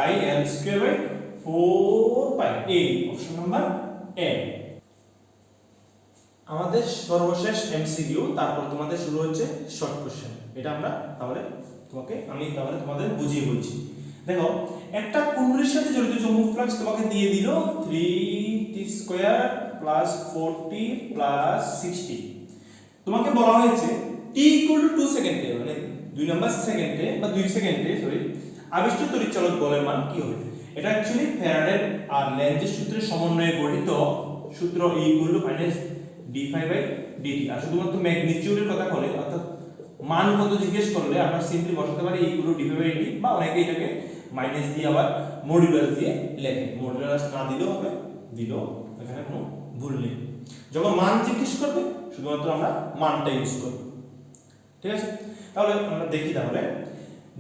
I L²/4π, এই অপশন নাম্বার এ। আমাদের সর্বশেষ এমসিকিউ, তারপর তোমাদের শুরু হচ্ছে শর্ট কোশ্চেন। এটা আমরা তাহলে তোমাদের বুঝিয়ে বলছি। দেখো একটা কুণ্ডলীর সাথে জড়িত চৌম্বক ফ্লাক্স তোমাকে দিয়ে দিল 3t² + 40 + 60। তোমাকে বলা হয়েছে t = 2 সেকেন্ডে, মানে 2 নম্বর সেকেন্ডে বা 2 সেকেন্ডে আবিষ্ট তড়িৎচালক বলের মান কি হবে। এটা অ্যাকচুয়ালি ফ্যারাডের আর লেন্জের সূত্রের সমন্বয়ে গঠিত সূত্র E - dφ/dt। আর শুধুমাত্র ম্যাগনিটিউডের কথা বলে, অর্থাৎ মান কত জিজ্ঞেস করলে আমরা সিম্পলি বসাতে পারি E = dφ/dt, বা অনেকে এটাকে মাইনাস দিয়ে আবার মডুলাস দিয়ে লেখে। মডুলাস না দিলেও হবে, দিলেও এখানে কোনো ভুল নেই। যখন মান জিজ্ঞেস করবে শুধুমাত্র আমরা মানটা ইউজ করব। ঠিক আছে, তাহলে আমরা দেখি। তাহলে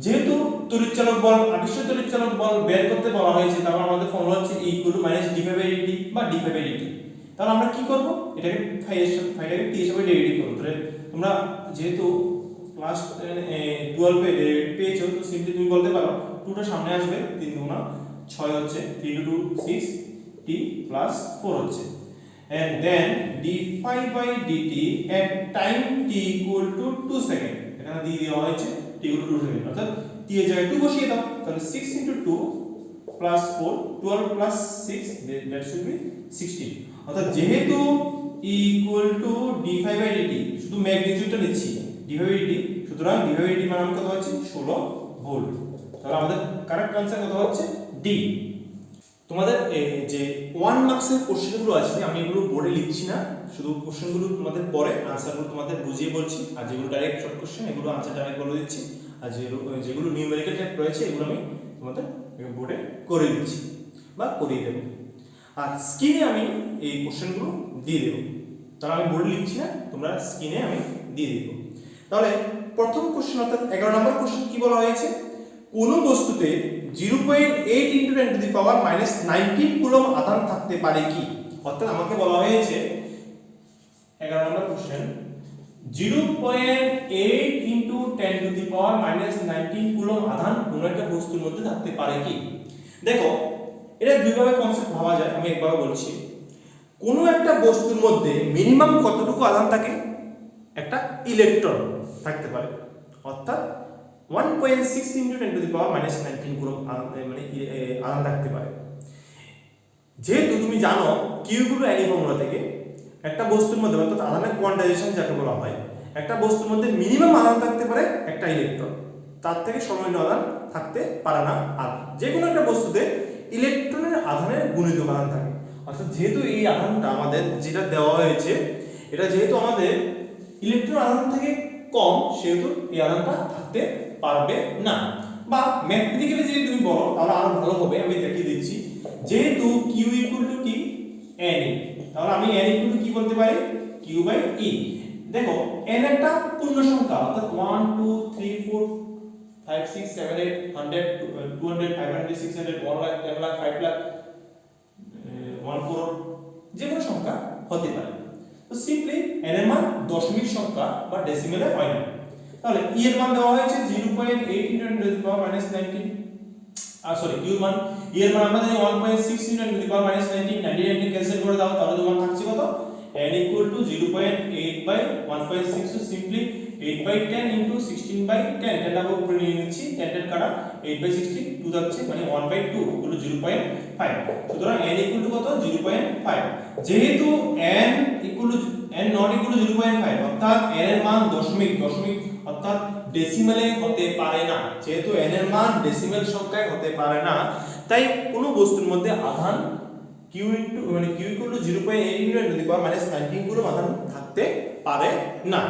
যেহেতু তড়িৎচালক বল, আকর্ষণ তড়িৎচালক বল বের করতে বলা হয়েছে, তাহলে আমাদের ফর্মুলা হচ্ছে E = -d⁵dt বা d⁵dt। তাহলে আমরা কি করব, এটাকে ফাইটাকে t হিসেবে ডেরিভেটিভ করব। তাহলে তোমরা যেহেতু ক্লাস 12 এ ডেরিভেটিভ পেয়েছো, তো সিম্পলি তুমি বলতে পারো 2 টা সামনে আসবে, 3 গুণা 6 হচ্ছে, 3 * 2 6 t + 4 হচ্ছে, and then d⁵/dt at time t = 2 second. এখানে দিয়ে দেওয়া হয়েছে t = 2 সেকেন্ড, অর্থাৎ t এর জায়গায় 2 বসিয়ে দাও। তাহলে 6 * 2 + 4 12 + 6 that should be 16। অর্থাৎ যেহেতু E = d⁵/dt, শুধু ম্যাগনিটিউডটা নিচ্ছি d⁵dt, সুতরাং d⁵dt মান আমি কত পাচ্ছি 16 ভোল্ট। তাহলে আমাদের কারেক্ট आंसर কত হচ্ছে ডি। তোমাদের এই যে 1 মার্কসের কোশ্চেনগুলো আছে, আমি এগুলো বোর্ডে লিখছি না, শুধু কোশ্চেনগুলো তোমাদের পরে আনসারগুলো তোমাদের বুঝিয়ে বলছি, আর যেগুলো ডাইরেক্ট শর্ট কোশ্চেন এগুলো আনসার ডাইরেক্ট বলে দিচ্ছি, আর যেগুলো নিউমেরিক্যাল টাইপ রয়েছে এগুলো আমি তোমাদের বোর্ডে করে দিচ্ছি বা করিয়ে দেব। আর স্ক্রিনে আমি এই কোশ্চেনগুলো দিয়ে দেব, তাহলে আমি বোর্ডে লিখছি না, তোমরা স্ক্রিনে আমি দিয়ে দেব। তাহলে প্রথম কোশ্চেন অর্থাৎ 11 নম্বর কোশ্চেন কি বলা হয়েছে, কোন বস্তুতে 0.8 × 10⁻⁻19 কুলম্ব আধান থাকতে পারে কি। অর্থাৎ আমাকে বলা হয়েছে 11 নম্বর কোশ্চেন 0.8 × 10⁻⁻19 কুলম্ব আধান কোন একটা বস্তুর মধ্যে থাকতে পারে কি। দেখো এটা দুইভাবে কনসেপ্ট ভাবা যায়, আমি একবার বলছি। কোন একটা বস্তুর মধ্যে মিনিমাম কতটুকু আধান থাকে, একটা ইলেকট্রন থাকতে পারে, অর্থাৎ 1.6 × 10⁻⁻19 কুলম্ব মানে আধান থাকতে পারে। যেহেতু তুমি জানো Q = N ফর্মুলা থেকে একটা বস্তুর মধ্যে, অর্থাৎ আধানের কোয়ান্টাইজেশন যাকে বলা হয়, একটা বস্তুর মধ্যে মিনিমাম আধান থাকতে পারে একটা ইলেকট্রন, তার থেকে সর্বনিম্ন আধান থাকতে পারে না। আর যে কোনো একটা বস্তুতে ইলেকট্রনের আধানের গুণিতক আধান থাকে। অর্থাৎ যেহেতু এই আধানটা আমাদের যেটা দেওয়া হয়েছে, এটা যেহেতু আমাদের ইলেকট্রন আধান থেকে কম, সেহেতু এই আধানটা থাকতে পারবে না। বা ম্যাথমেটিক্যালি যদি তুমি বলো তাহলে আরো ভালো হবে, আমি দেখিয়ে দিচ্ছি। যেহেতু Q = কি N, তাহলে আমি N = কি বলতে পারি Q/E। দেখো N একটা পূর্ণ সংখ্যা, অর্থাৎ 1 2 3 4 5 6 7 8 100 200 500 600 1 লাখ 10 লাখ 5 লাখ 1 crore যে কোনো সংখ্যা হতে পারে। তো সিম্পলি n এর মান দশমিক সংখ্যা বা ডেসিমেলে হয় না। তাহলে e এর মান দেওয়া হয়েছে 0.8 × 10⁻⁻19, সরি q মান e এর মান আমরা জানি 1.6 × 10⁻⁻19, 90 ক্যান্সেল করে দাও, তাহলে তোমার থাকছে কত, n = 0.8/1.6, so simply 8/10 × 16/10, 10 টা উপরে নিয়ে নিচ্ছি, 10 10 কাটা 8/16 2 থাকছে, মানে 1/2 = 0.5। সুতরাং n = কত 0.5। যেহেতু n not equal to 0.5, অর্থাৎ n এর মান দশমিক অর্থাৎ ডেসিমেলে হতে পারে না। যেহেতু n এর মান ডেসিমেল সংখ্যায় হতে পারে না, তাই কোনো বস্তুর মধ্যে আধান Q = 0.8 × 10⁻⁻19 কুলম্ব আধান থাকতে পারে না।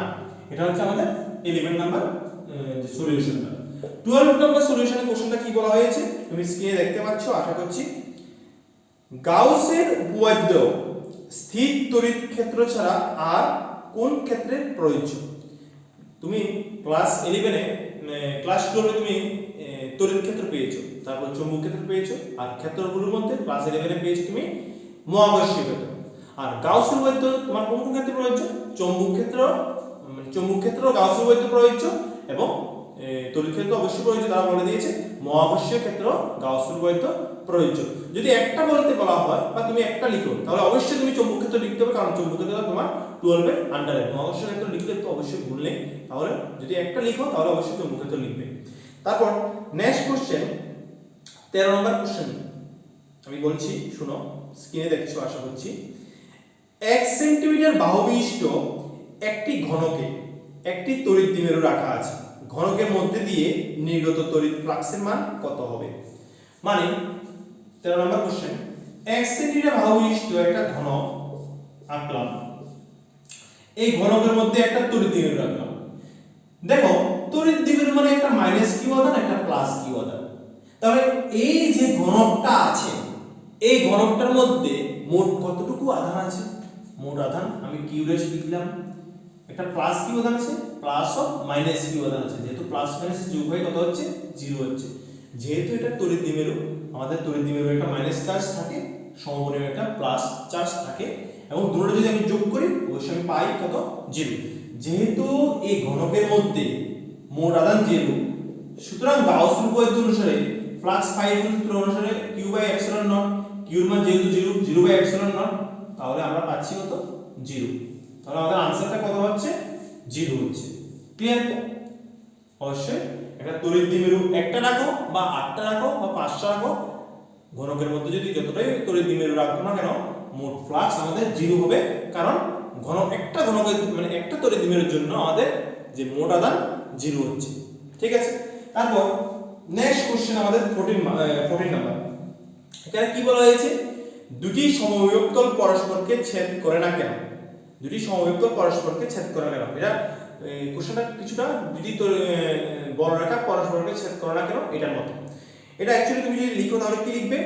এটা হচ্ছে আমাদের 11 নাম্বার সলিউশনটা। 12 নাম্বার সলিউশনের কোশ্চেনটা কি বলা হয়েছে তুমি স্ক্রিনে দেখতে পাচ্ছ, আশা করছি। গাউসের উপপাদ্য স্থির তড়িৎ ক্ষেত্র ছাড়া আর কোন ক্ষেত্রে প্রযোজ্য। তুমি ক্লাস 11 এ ক্লাস 12 এ তুমি তড়িৎ ক্ষেত্র পেয়েছো, তারপর চৌম্বক ক্ষেত্র পেয়েছো, আর ক্ষেত্রগুলোর মধ্যে ক্লাস 11 এ পেয়েছো তুমি মহাকর্ষীয় ক্ষেত্র। আর গাউসের উপপাদ্য তোমার কোন কোন ক্ষেত্রে প্রযোজ্য, চৌম্বক ক্ষেত্র গাউসের উপপাদ্য প্রযোজ্য, এবং তড়িৎ ক্ষেত্র অবশ্যই প্রযোজ্য, তারা বলে দিয়েছে। মহাকর্ষীয় ক্ষেত্র গাউসের উপপাদ্য প্রযোজ্য। যদি একটা বলতে বলা হয় বা তুমি একটা লিখো, তাহলে অবশ্যই তুমি চৌম্বক ক্ষেত্র লিখতে হবে, কারণ চৌম্বক ক্ষেত্র তোমার 12 এর আন্ডারে। মহাকর্ষীয় ক্ষেত্র লিখলে তো অবশ্যই ভুল নেই, তাহলে যদি একটা লিখো তাহলে অবশ্যই চৌম্বক ক্ষেত্র লিখবে। তারপর নেক্সট কোশ্চেন 13 নম্বর কোশ্চেন আমি বলছি, শুনো, স্ক্রিনে দেখছো আশা করছি। 1 সেন্টিমিটার বাহু বিশিষ্ট একটি ঘনকে একটি তড়িৎ দ্বিমেরু রাখা আছে, ঘনকের মধ্যে দিয়ে নির্গত তড়িৎ ফ্লাক্সের মান কত হবে। মানে 13 নম্বর কোশ্চেন, 1 সেন্টিমিটার বাহু বিশিষ্ট একটা ঘনক আঁকলাম, এই ঘনকের মধ্যে একটা তড়িৎ দ্বিমেরু রাখলাম। দেখো তড়িৎ দ্বিমেরু মানে একটা মাইনাস কিউ আধান, একটা প্লাস কিউ আধান। তাহলে এই যে ঘনকটা আছে, এই ঘনকটার মধ্যে মোট কতটুকু আধান আছে মোট আধান আমি কিউ ড্যাশ লিখলাম, একটা প্লাস কিউ আধান আছে প্লাস ও মাইনাস কিউ আধান আছে, যেহেতু প্লাস মাইনাস যোগ হয়ে কত হচ্ছে 0 হচ্ছে। যেহেতু এটা তড়িৎ দ্বিমেরু, আমাদের তড়িৎ দ্বিমেরু একটা মাইনাস চার্জ থাকে, সমপরিমাণে একটা প্লাস চার্জ থাকে, এবং দুটো যদি আমি যোগ করি অবশ্যই আমি পাই কত 0। যেহেতু এই ঘনকের মধ্যে মোট আধান 0, সুতরাং গাউস উপপাদ্য অনুসারে ফ্লাক্স ফাই সূত্র অনুসারে q by epsilon naught, q এর মান যেহেতু 0 বাই এপসিলন নট, তাহলে আমরা পাচ্ছি কত 0। তাহলে আমাদের আনসারটা কত হচ্ছে 0 হচ্ছে। ক্লিয়ার? অবশ্যই একটা তড়িৎ দ্বিমেরু একটা রাখো বা 8টা রাখো বা 5টা রাখো, ঘনকের মধ্যে যদি যতটাই তড়িৎ দ্বিমেরু রাখো না কেন মোট ফ্লাক্স আমাদের 0 হবে, কারণ একটা ঘনকের মানে একটা তড়িৎ দ্বিমেরুর জন্য আমাদের যে মোট আধান 0 হচ্ছে। ঠিক আছে, তারপর নেক্সট কোশ্চেন আমাদের 14 নাম্বার। এখানে কি বলা হয়েছে, দুটি সমবিভব পরস্পরকে ছেদ করে না কেন? দুটি সমবিভব পরস্পরকে ছেদ করে না কেন? এটা কোশ্চেনটা কিছুটা দুটি বলরেখা পরস্পরকে ছেদ করে না কেন এটার মতো। এটা অ্যাকচুয়ালি তুমি যদি লিখো তাহলে কি লিখবে,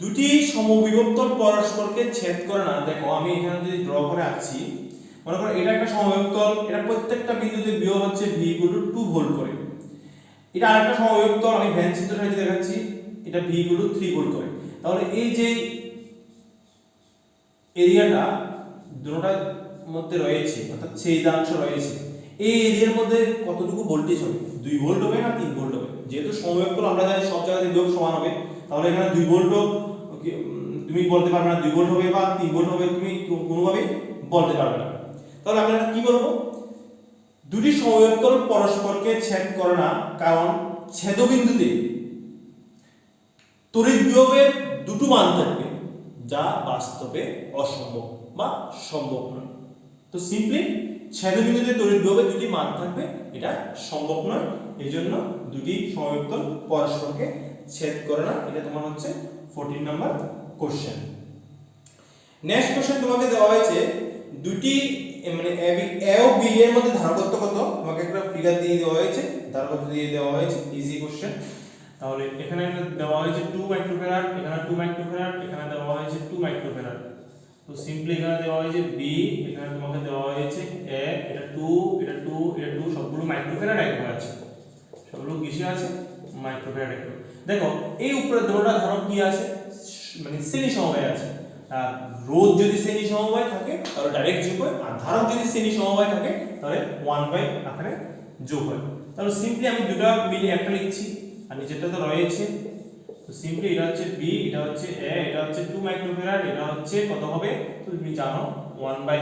দুটি সমবিভব পরস্পরকে ছেদ করে না। দেখো আমি এখানে যদি ড্র করে আঁকছি, মনে করো এটা একটা সমবিভব, এটা প্রত্যেকটা বিন্দুতে বিভব হচ্ছে v 2 ভোল্ট করে। এটা আরেকটা সমবিভব, আমি ভ্যান চিত্র সাহায্যে দেখাচ্ছি, এটা v 3 ভোল্ট করে। তাহলে এই যে এরিয়াটা দুটোটার মধ্যে রয়েছে, অর্থাৎ ছেদাংশ রয়েছে, এই এরিয়ার মধ্যে কতটুকু ভোল্টেজ হবে? 2 ভোল্ট হবে না 3 ভোল্ট হবে? যেহেতু সমবিভব আমরা জানি সব জায়গায় বিভব সমান হবে, তাহলে এখানে 2 ভোল্ট তুমি বলতে পারবে না 2 ভোল্ট হবে বা 3 ভোল্ট হবে, তুমি কোনোভাবেই বলতে পারবে না। তাহলে আমরা কি বলবো, দুটি সমবিভব পরস্পরকে ছেদ করে না কারণ ছেদবিন্দুতে তড়িৎ বিভবের দুটো মান থাকবে, যা বাস্তবে অসম্ভব বা সম্ভব নয়। তো সিম্পলি ছেদবিন্দুতে তড়িৎ বিভবের দুটি মান থাকবে, এটা সম্ভব নয়, এই জন্য দুটি সমবিভব পরস্পরকে ছেদ করে না। এটা তোমার হচ্ছে 14 নাম্বার কোশ্চেন। নেক্সট কোশ্চেন তোমাকে দেওয়া হয়েছে দুটি মানে এ ও বি এর মধ্যে ধারকত্ব কত, তোমাকে একটা ফিগার দিয়ে দেওয়া হয়েছে, ধারকত্ব দিয়ে দেওয়া হয়েছে, ইজি কোশ্চেন। তাহলে এখানে দেওয়া হয়েছে 2 মাইক্রোফ্যারাড, এখানে 2 মাইক্রোফ্যারাড, এখানে দেওয়া হয়েছে 2 মাইক্রোফ্যারাড। তো সিম্পলি এখানে দেওয়া হয়েছে বি, এখানে তোমাকে দেওয়া হয়েছে এ, এটা 2, এটা 2, এটা 2, সবগুলো মাইক্রোফ্যারাড একবার আছে, সবগুলো কিসে আছে মাইক্রোফ্যারাড একবার। দেখো এই উপরে দুটোটা ধারক কি আছে, মানে শ্রেণী সমবায় আছে। আর রোধ যদি শ্রেণী সমবায় থাকে তাহলে ডাইরেক্ট যোগ হয়, আর ধারক যদি শ্রেণী সমবায় থাকে তাহলে 1 বাই আকারে যোগ হয়। তাহলে সিম্পলি আমি দুটো মিলে একটা লিখছি, আর নিচেরটা তো রয়েছে, তো সিম্পলি এটা হচ্ছে বি, এটা হচ্ছে এ, এটা হচ্ছে 2 মাইক্রোফ্যারাড, এটা হচ্ছে কত হবে তো তুমি জানো 1 by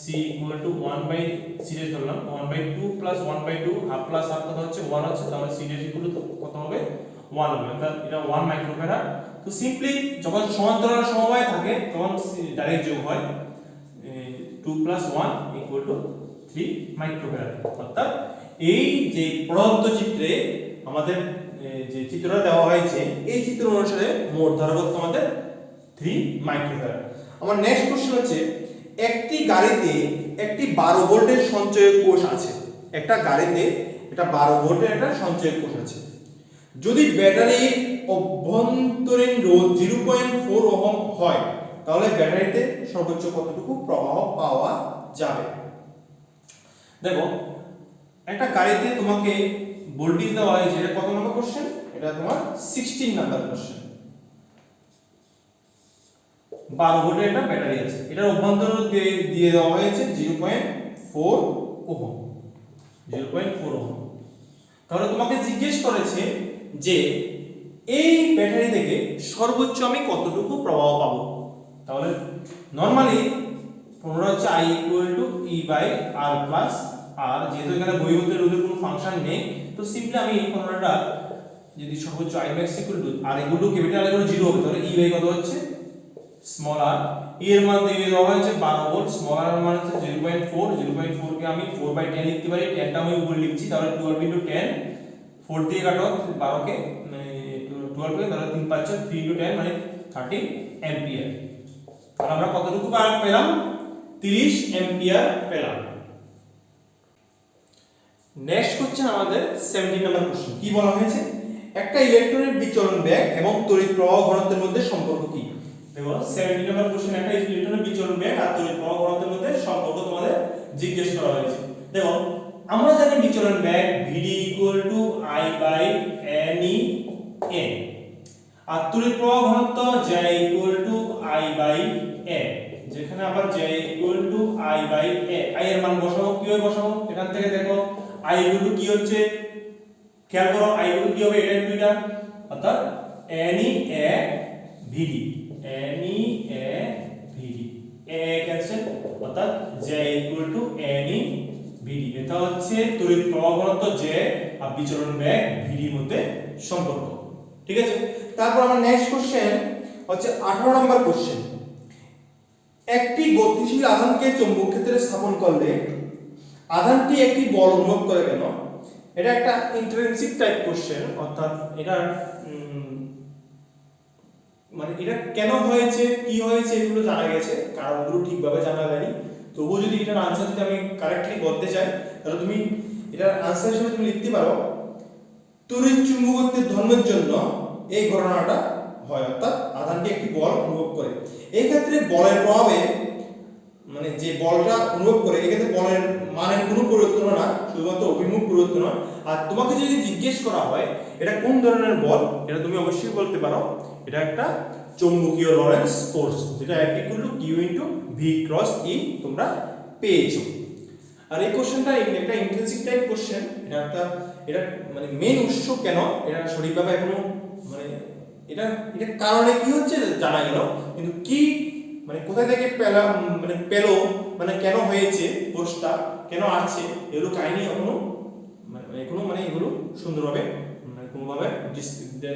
C equal to 1 by series ধরলাম 1 by 2 plus 1 by 2 half plus half কত হচ্ছে 1 হচ্ছে, তাহলে সিরিজ ইকুয়াল টু কত হবে 1 হবে, অর্থাৎ এটা 1 মাইক্রোফ্যারাড। তো সিম্পলি যখন সমান্তরাল সমবায় থাকে তখন ডাইরেক্ট যোগ হয়, 2 প্লাস 1 ইকুয়াল টু 3 মাইক্রোফ্যারাড। অর্থাৎ এই যে প্রদত্ত চিত্রে আমাদের যে চিত্রটা দেওয়া হয়েছে এই চিত্র অনুসারে মোট ধারকত্ব আমাদের 3 মাইক্রোফ্যারাড। আমার নেক্সট কোশ্চেন হচ্ছে, একটি গাড়িতে একটি 12 ভোল্টের সঞ্চয়ক কোষ আছে, একটা গাড়িতে এটা 12 ভোল্টের একটা সঞ্চয়ক কোষ আছে। যদি ব্যাটারির অভ্যন্তরীণ রোধ 0.4 ওহম হয় তাহলে ব্যাটারিতে সর্বোচ্চ কতটুকু প্রবাহ পাওয়া যাবে? দেখো একটা গাড়িতে তোমাকে ভোল্টেজ দেওয়া হয়েছে, এটা কত নম্বর কোশ্চেন? এটা তোমার 16 নাম্বার কোশ্চেন। 12 ভোল্টের একটা ব্যাটারি আছে, এটার অভ্যন্তরীণ রোধ দিয়ে দেওয়া হয়েছে 0.4 ওহম, 0.4 ওহম। তাহলে তোমাকে জিজ্ঞেস করেছে যে এই ব্যাটারি থেকে সর্বোচ্চ আমি কতটুকু প্রবাহ পাবো। তাহলে নরমালি ফর্মুলা হচ্ছে I = E / R প্লাস আর, যেহেতু এখানে বহির্ভূত রোধের কোনো ফাংশন নেই তো সিম্পলি আমি এই ফর্মুলাটা যদি সর্বোচ্চ I max = R capital R 0 হবে তাহলে E কত হচ্ছে স্মল r, E এর মান দিয়ে দেওয়া হয়েছে 12 ভোল্ট, স্মল r এর মান হচ্ছে 0.4, 0.4 কে আমি 4/10 লিখতে পারি, 10টা আমি উপরে লিখছি, তাহলে 12 * 10, 4 দিয়ে কাটো 12 কে 12 কে, তাহলে 3 5 3 * 10 মানে 30 অ্যাম্পিয়ার। তাহলে আমরা কতটুকু পেলাম 30 অ্যাম্পিয়ার পেলাম। নেক্সট হচ্ছে আমাদের 17 নম্বর কোশ্চেন। কি বলা হয়েছে, একটা ইলেকট্রনের বিচলন বেগ এবং তড়িৎ প্রবাহ ঘনত্বের মধ্যে সম্পর্ক কি? দেখো 70 নম্বর কোশ্চেন একটা ইলেকট্রনের বিচরণ বেগ আর তড়িৎ প্রবাহ ঘনত্বের মধ্যে সম্পর্ক তোমাদের জিজ্ঞেস করা হয়েছে। দেখো আমরা জানি বিচরণ বেগ Vd I by NE A আর তড়িৎ প্রবাহ ঘনত্ব J I বাই A, যেখানে আবার J I by A, I এর মান বসাবো, কিভাবে বসাবো এখান থেকে দেখো I কি হচ্ছে, খেয়াল করো I কি হবে, এটা দুইটা অর্থাৎ NE A Vd, NE A Vd, A cancel অর্থাৎ J NE Vd, এটা হচ্ছে তড়িৎ প্রবাহ ঘনত্ব J আর বিচরণ বেগ Vd এর মধ্যে সম্পর্ক। ঠিক আছে, তারপর আমার নেক্সট কোশ্চেন হচ্ছে 18 নম্বর কোশ্চেন। একটি গতিশীল আধানকে চৌম্বক ক্ষেত্রে স্থাপন করলে আধানটি একটি বল অনুভব করে কেন? এটা একটা ইন্ট্রিনসিক টাইপ কোশ্চেন, অর্থাৎ এটা মানে এটা কেন হয়েছে কি হয়েছে এগুলো জানা গেছে, কারণগুলো ঠিকভাবে জানা যায়নি। তবুও যদি এটার আনসার যদি আমি কারেক্টলি বলতে চাই তাহলে তুমি এটার আনসার হিসেবে তুমি লিখতে পারো তড়িৎ চুম্বকত্বের ধর্মের জন্য এই ঘটনাটা হয়, অর্থাৎ আধানটি একটি বল অনুভব করে। এই ক্ষেত্রে বলের প্রভাবে মানে যে বলটা অনুভব করে এক্ষেত্রে বলের মানের কোনো পরিবর্তন হয় না, শুধুমাত্র অভিমুখ পরিবর্তন হয়। আর তোমাকে যদি জিজ্ঞেস করা হয় এটা কোন ধরনের বল, এটা তুমি অবশ্যই বলতে পারো এটা একটা চৌম্বকীয় লরেন্স ফোর্স, যেটা F = Q × V × E তোমরা পেয়েছো। আর এই কোশ্চেনটা একটা ইন্ট্রিনসিক টাইপ কোশ্চেন, এটা মানে মেইন উৎস কেন এটা সঠিকভাবে এখনো মানে এটা কারণে কি হচ্ছে জানা গেল, কিন্তু কি মানে কোথা থেকে পেলো মানে কেন হয়েছে কোর্সটা কেন আসছে এগুলো কাহিনী এখনো মানে এগুলো সুন্দরভাবে মানে কোনোভাবে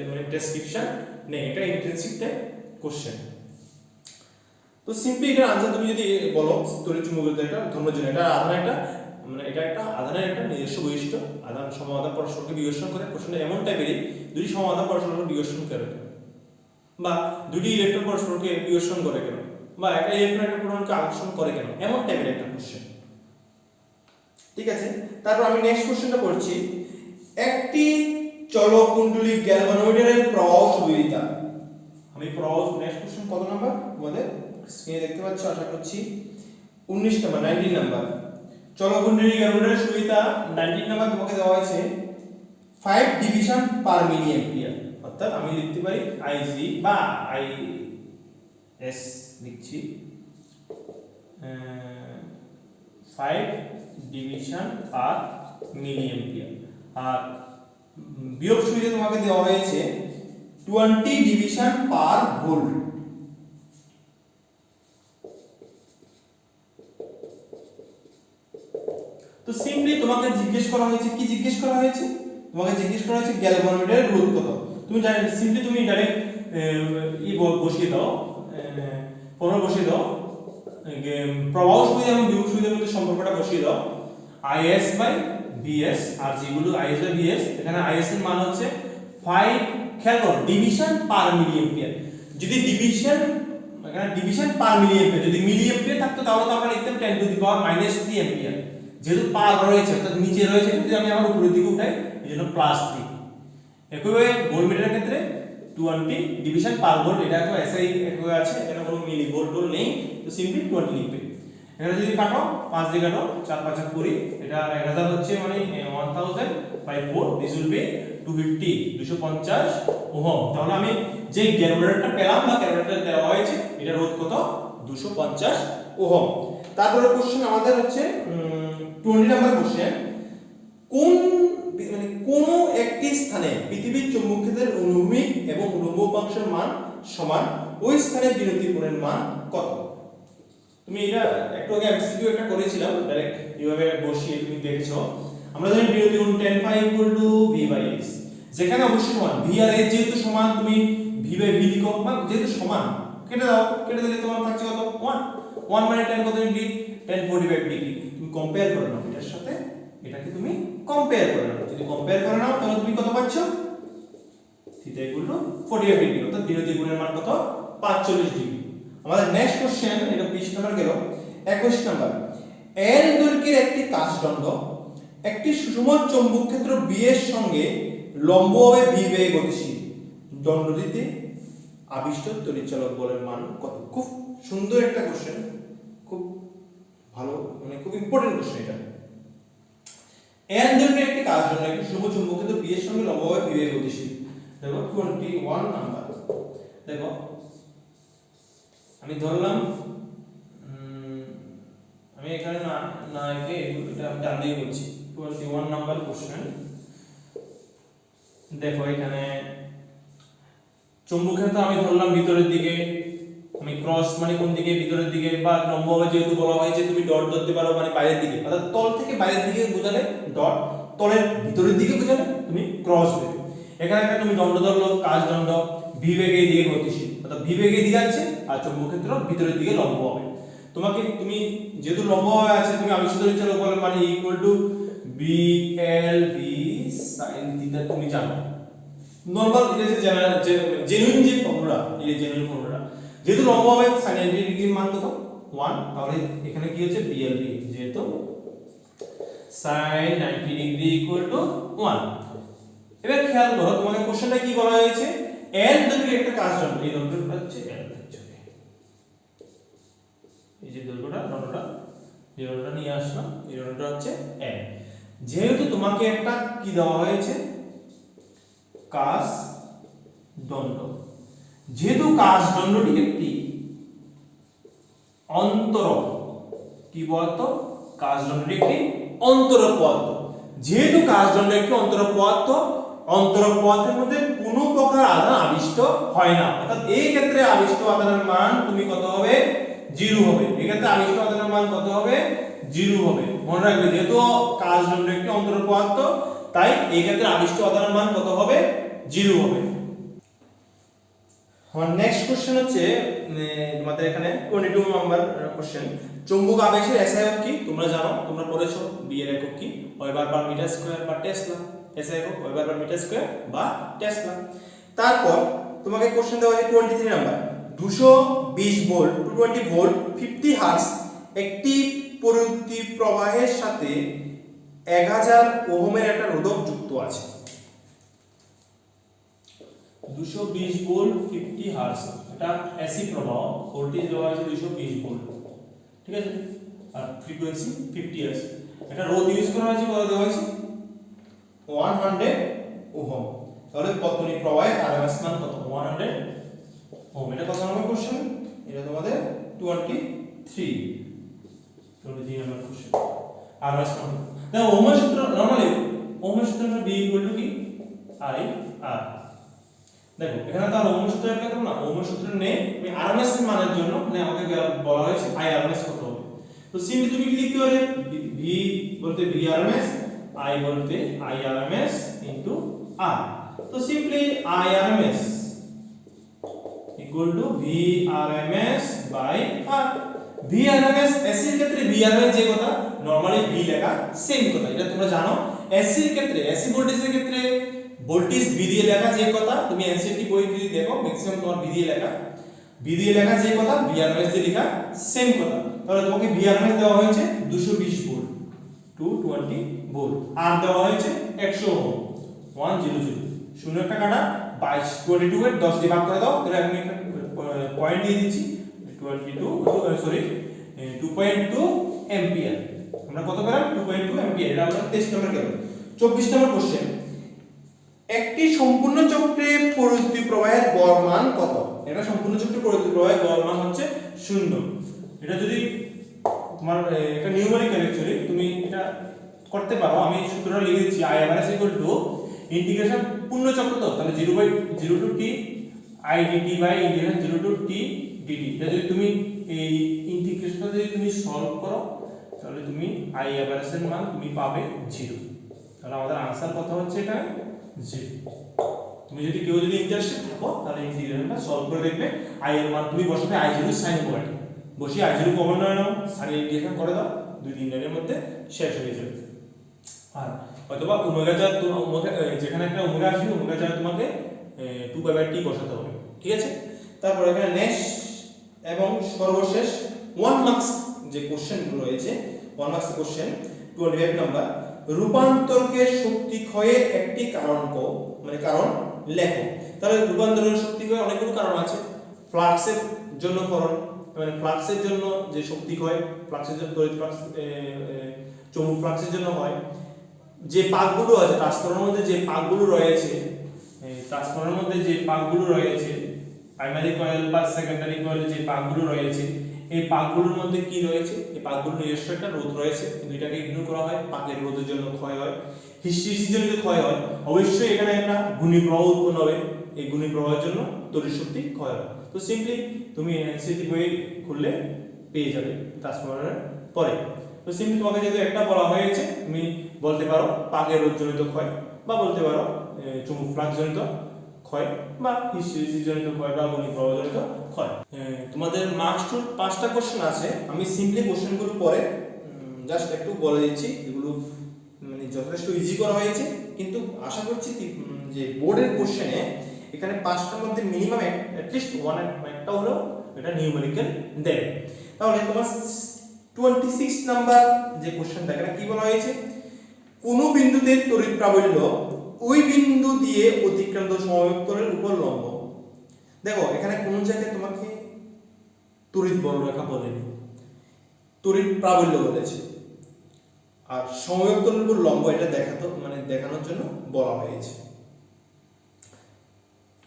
মানে ডেসক্রিপশন নেই, এটা ইন্ট্রিনসিক টাইপ কোশ্চেন। তো সিম্পলি এটার আনসার তুমি যদি বলো তড়িৎ চুম্বকত্ব এটা ধর্মের জন্য, এটা আধানের একটা মানে এটা একটা আধানের একটা নিজস্ব বৈশিষ্ট্য, আধান সমাধান পরস্পরকে বিকর্ষণ করে। কোশ্চেনটা এমন টাইপেরই দুটি সমাধান পরস্পরকে বিকর্ষণ করে বা দুটি ইলেকট্রন পরস্পরকে বিকর্ষণ করে কেন, বা একটা ইলেকট্রন একটা প্রোটনকে আকর্ষণ করে কেন, এমন টাইপের একটা কোশ্চেন। ঠিক আছে, তারপর আমি নেক্সট কোশ্চেনটা পড়ছি। একটি চলকুণ্ডলী গ্যালভানোমিটারের প্রবাহ সুবিধা। আমি প্রবাহ নেক্সট কোশ্চেন কত নাম্বার তোমাদের স্ক্রিনে দেখতে পাচ্ছ আশা করছি 19 নাম্বার 19 নাম্বার। চলকুণ্ডলী গ্যালভানোমিটারের সুবিধা 19 নাম্বার তোমাকে দেওয়া হয়েছে 5 ডিভিশন পার মিলি অ্যাম্পিয়ার, অর্থাৎ আমি লিখতে পারি Ig বা IS লিখছি 5 ডিভিশন পার মিলি অ্যাম্পিয়ার। আর বিয়োগ সুবিধা তোমাকে দেওয়া হয়েছে 20 ডিভিশন পার ভোল্ট। তো সিম্পলি তোমাকে জিজ্ঞেস করা হয়েছে কি জিজ্ঞেস করা হয়েছে, তোমাকে জিজ্ঞেস করা হয়েছে গ্যালভানোমিটারের রোধ কত। তুমি জানো সিম্পলি তুমি ডাইরেক্ট বসিয়ে দাও ফর্মুলা বসিয়ে দাও, প্রবাহ সুবিধা এবং বিভব সুবিধার মধ্যে সম্পর্কটা বসিয়ে দাও IS বাই VS, আর যেগুলো IS বাই VS এখানে IS এর মান হচ্ছে 5 খেয়াল করো ডিভিশন পার মিলি অ্যাম্পিয়ার। যদি ডিভিশন এখানে ডিভিশন পার মিলি অ্যাম্পিয়ার যদি মিলি অ্যাম্পিয়ার থাকতো তাহলে তো আমরা লিখতাম 10⁻³ অ্যাম্পিয়ার, যেহেতু পার রয়েছে অর্থাৎ নিচে রয়েছে যদি আমি আমার উপরের দিকে উঠাই এজন্য +3। একইভাবে ভোল্টমিটারের ক্ষেত্রে 20 ডিভিশন পার ভোল্ট, এটা তো এসআই একই আছে, এখানে কোনো মিলি ভোল্ট নেই, তো সিম্পলি 20 লিখবে। এখানে যদি কাটো 5 দিয়ে কাটো 4 5 20, এটা 1000 হচ্ছে মানে 1000/4, দিস উইল বি 250 ওহম। তাহলে আমি যে গ্যালভানোমিটারটা পেলাম বা গ্যালভানোমিটার দেওয়া হয়েছে এটা রোধ কত 250 ওহম। তারপরে কোশ্চেন আমাদের হচ্ছে 20 নাম্বার কোশ্চেন, কোন একটি স্থানে পৃথিবীর চৌম্বক ক্ষেত্রের অনুভূমিক এবং উল্লম্ব উপাংশের মান সমান, ওই স্থানে বিরতি কোণের মান কত? তুমি এটা একটু আগে এমসিকিউ একটা করেছিলাম ডাইরেক্ট এইভাবে বসিয়ে তুমি দেখেছো। আমরা জানি বিরতি কোণ tan phi = v/s, যেখানে অবশ্যই সমান v আর s যেহেতু সমান তুমি v/v লিখো, বা যেহেতু সমান কেটে দাও, কেটে দিলে তোমার থাকছে কত 1 মানে tan কত ডিগ্রি 1045 ডিগ্রি। তুমি কম্পেয়ার করে নাও এটার সাথে এটাকে, তুমি কম্পেয়ার করে নাও, যদি কম্পেয়ার করে নাও তাহলে তুমি কত পাচ্ছ θ = 45 ডিগ্রি, অর্থাৎ বিরতি কোণের মান কত 45 ডিগ্রি। আমাদের নেক্সট কোশ্চেন এটা 20 নাম্বার গেল। 21 নাম্বার, L দৈর্ঘ্যের একটি কাচদণ্ড একটি সুষম চৌম্বক ক্ষেত্র B এর সঙ্গে লম্বভাবে V বেগে গতিশীল। দণ্ডটিতে আবিষ্ট তড়িৎচালক বলের মান কত? খুব সুন্দর একটা কোশ্চেন, খুব ভালো, মানে খুব ইম্পর্টেন্ট কোশ্চেন এটা। এন দৈর্ঘ্যের একটি কাজ জন্য একটি সমচুম্বকিত বি এর সঙ্গে লম্বভাবে বিভেদ গতিশীল। দেখো 21 নাম্বার। দেখো আমি ধরলাম, আমি এখানে না একে এটা আমি ডান দিকে বলছি। 21 নাম্বার কোশ্চেন। দেখো এখানে চুম্বক ক্ষেত্র আমি ধরলাম ভিতরের দিকে, আমি ক্রস মানে কোন দিকে, ভিতরের দিকে, বা লম্বভাবে যেহেতু বলা হয়েছে তুমি ডট ধরতে পারো মানে বাইরের দিকে, অর্থাৎ তল থেকে বাইরের দিকে বোঝালে ডট, তলের ভিতরের দিকে বোঝালে তুমি ক্রস দেবে। এখানে একটা তুমি দণ্ড ধরলো, কাজ দণ্ড, ভি বেগে এই দিকে গতিশীল, অর্থাৎ ভি বেগে দিকে আছে, আর চুম্বক ক্ষেত্র ভিতরের দিকে লম্ব হবে। তোমাকে তুমি যেহেতু লম্বভাবে আছে, তুমি আবিষ্ট তড়িৎচালক বলের মানে equal to B L V sin theta তুমি জানো। নরমাল এটা যে জেনুইন যে ফর্মুলা, এই জেনুইন ফর্মুলা, যেহেতু লম্ব হবে sin 90 ডিগ্রির মান কত 1, তাহলে এখানে কি হচ্ছে BLV, যেহেতু sin 90 ডিগ্রি ইকুয়াল টু 1। এবার খেয়াল করো তোমাদের কোশ্চেনটা কি বলা হয়েছে, L দৈর্ঘ্যের একটা কাজ দণ্ড, এই দণ্ডটা হচ্ছে L হচ্ছে, এই যে দৈর্ঘ্যটা দণ্ডটা, এই দণ্ডটা নিয়ে আসলাম, এই দণ্ডটা হচ্ছে L। যেহেতু তোমাকে একটা কি দেওয়া হয়েছে, কাজ দণ্ড, যেহেতু কাজ দণ্ডটি একটি অন্তরক, কি বলতো, কাজ দণ্ডটি একটি অন্তরক পদার্থ, যেহেতু কাজ দণ্ড একটি অন্তরক পদার্থ, অন্তরক পদার্থের মধ্যে কোনো প্রকার আধান আবিষ্ট হয় না, অর্থাৎ এই ক্ষেত্রে আবিষ্ট আধানের মান তুমি কত হবে, 0 হবে। এই ক্ষেত্রে আবিষ্ট আধানের মান কত হবে, 0 হবে। মনে রাখবে যেহেতু কাজ দণ্ড একটি অন্তরক পদার্থ, তাই এই ক্ষেত্রে আবিষ্ট আধানের মান কত হবে, 0 হবে। আমার নেক্সট কোশ্চেন হচ্ছে তোমাদের এখানে 22 নাম্বার কোশ্চেন। চৌম্বক আবেশের এসআই একক কি? তোমরা জানো, তোমরা পড়েছো বি এর একক কি, ওয়েবার পার মিটার স্কয়ার বা টেসলা। এসআই একক ওয়েবার পার মিটার স্কয়ার বা টেসলা। তারপর তোমাকে কোশ্চেন দেওয়া আছে 23 নাম্বার, 220 ভোল্ট 220 ভোল্ট 50 হার্টজ একটি পরিবর্তী প্রবাহের সাথে 1000 ওহমের একটা রোধক যুক্ত আছে। 220 ভোল্ট 50 হার্টজ, এটা এসি প্রবাহ, ভোল্টেজ দেওয়া আছে 220 ভোল্ট, ঠিক আছে, আর ফ্রিকোয়েন্সি 50 হার্টজ। এটা রোধ ইউজ করা হয়েছে, কত দেওয়া হয়েছে 100 ওহম। তাহলে পত্তনিক প্রবাহের আরএমএস মান কত, 100 ওহম। এটা কত নম্বর কোশ্চেন, এটা তোমাদের 23 নম্বর কোশ্চেন। আরএমএস মান দেখো, ওহমের সূত্র নরমালি, ওহমের সূত্র হলো B ইকুয়াল টু কি I R। দেখো এখানে তো আর ওহমের সূত্র অ্যাপ্লাই করব না, ওহমের সূত্র নেই, আমি আরএমএস এর মানের জন্য মানে আমাকে বলা হয়েছে I RMS কত হবে। তো সিম্পলি তুমি কি লিখতে পারবে, V বলতে V RMS, I বলতে I RMS ইনটু R। তো simply I RMS equal to V RMS by R। V RMS AC এর ক্ষেত্রে V RMS যে কথা, নরমালি V লেখা সেম কথা, এটা তোমরা জানো। এসি এর ক্ষেত্রে, এসি ভোল্টেজের ক্ষেত্রে ভোল্টেজ V দিয়ে লেখা যে কথা, তুমি এনসিটি বই যদি দেখো ম্যাক্সিমাম তোমার V দিয়ে লেখা, V দিয়ে লেখা যে কথা, V RMS দিয়ে লেখা সেম কথা। তাহলে তোমাকে V RMS দেওয়া হয়েছে 220 ভোল্ট 220 ভোল্ট, আর দেওয়া হয়েছে 100 ওহম 100, শূন্য একটা কাটা 22 22 এর 10 দিয়ে ভাগ করে দাও, তাহলে আমি পয়েন্ট দিয়ে দিচ্ছি 2.2 অ্যাম্পিয়ার। আমরা কত পেলাম, 2.2 অ্যাম্পিয়ার। এটা আমরা 23 নম্বর গেল। 24 নম্বর কোশ্চেন, একটি সম্পূর্ণ চক্রে পরিবর্তী প্রবাহের গড় মান কত? এটা সম্পূর্ণ চক্রে পরিবর্তী প্রবাহের গড় মান হচ্ছে 0। এটা যদি তোমার এটা নিউমেরিক্যাল অ্যাকচুয়ালি, তুমি এটা করতে পারো, আমি সূত্রটা লিখে দিচ্ছি I RMS equal to integration পূর্ণ চক্র, তো তাহলে 0 to t I dt by integration 0 to t dt। এটা যদি তুমি এই ইন্টিগ্রেশনটা যদি তুমি সলভ করো, তাহলে তুমি I RMS এর মান তুমি পাবে 0। তাহলে আমাদের आंसर কত হচ্ছে এটা 0। তুমি যদি কেউ যদি ইন্টারেস্টেড থাকো, তাহলে ইন্টিগ্রেশনটা সলভ করে দেখবে। I এর মান তুমি বসাবে I0 sin ওমেগা, বসি I0 কমন নিয়ে নাও, সাইন ইন্টিগ্রেশন করে দাও, 2-3 দিনের মধ্যে শেষ হয়ে যাবে। আর অথবা ওমেগা যা যেখানে একটা ওমেগা আসবে, ওমেগা যা তোমাকে 2/t বসাতে হবে, ঠিক আছে। তারপর এখানে নেক্সট এবং সর্বশেষ 1 মার্কস যে কোশ্চেন রয়েছে, 1 মার্কস কোশ্চেন 25 নাম্বার, রূপান্তরকে শক্তি ক্ষয়ের একটি কারণ মানে কারণ লেখো। তাহলে রূপান্তরের শক্তি ক্ষয়ের অনেকগুলো কারণ আছে। ফ্লাক্সের জন্য কারণ, মানে ফ্লাক্সের জন্য যে শক্তি ক্ষয়, ফ্লাক্সের জন্য তড়িৎ ফ্লাক্স, চৌম্বক ফ্লাক্সের জন্য হয়। যে পাকগুলো আছে ট্রান্সফরমারের মধ্যে, যে পাকগুলো রয়েছে, ট্রান্সফরমারের মধ্যে যে পাকগুলো রয়েছে, প্রাইমারি কয়েল বা সেকেন্ডারি কয়েলে যে পাকগুলো রয়েছে, এই পাকগুলোর মধ্যে কি রয়েছে, এই পাকগুলোর নিজস্ব একটা রোধ রয়েছে, কিন্তু এটাকে ইগনোর করা হয়। পাকের রোধের জন্য ক্ষয় হয়, হিস্টেরিসিস জন্য ক্ষয় হয়, অবশ্যই এখানে একটা ঘূর্ণি প্রবাহ উৎপন্ন হবে। এই ঘূর্ণি প্রবাহের জন্য তড়িৎ শক্তি ক্ষয় হয়। তো সিম্পলি তুমি এনসিটি বই খুললে পেয়ে যাবে ট্রান্সফরমারের পরে। তো সিম্পলি তোমাকে যেহেতু একটা বলা হয়েছে, তুমি বলতে পারো পাকের রোধ জনিত ক্ষয়, বা বলতে পারো চুম্বক ফ্লাক্স জনিত ক্ষয়, বা হিস্টেরিসিস জনিত ক্ষয়, বা ঘূর্ণি প্রবাহ জনিত ক্ষয়। তোমাদের মার্কস টু 5টা কোশ্চেন আছে। আমি সিম্পলি কোশ্চেনগুলো পরে জাস্ট একটু বলে দিচ্ছি। এগুলো মানে যথেষ্ট ইজি করা হয়েছে, কিন্তু আশা করছি যে বোর্ডের কোশ্চেনে এখানে 5টার মধ্যে মিনিমাম অ্যাটলিস্ট একটা হলো এটা নিউমেরিক্যাল দেবে। তাহলে তোমার 26 নাম্বার যে কোশ্চেনটা, এখানে কি বলা হয়েছে, কোন বিন্দুতে তড়িৎ প্রাবল্য ওই বিন্দু দিয়ে অতিক্রান্ত সমবেতনের উপর লম্ব। দেখো এখানে কোন জায়গায় তোমাকে তড়িৎ বলরেখা বলেনি, তড়িৎ প্রাবল্য বলেছে, আর সমবেতনের উপর লম্ব এটা দেখানোর জন্য বলা হয়েছে।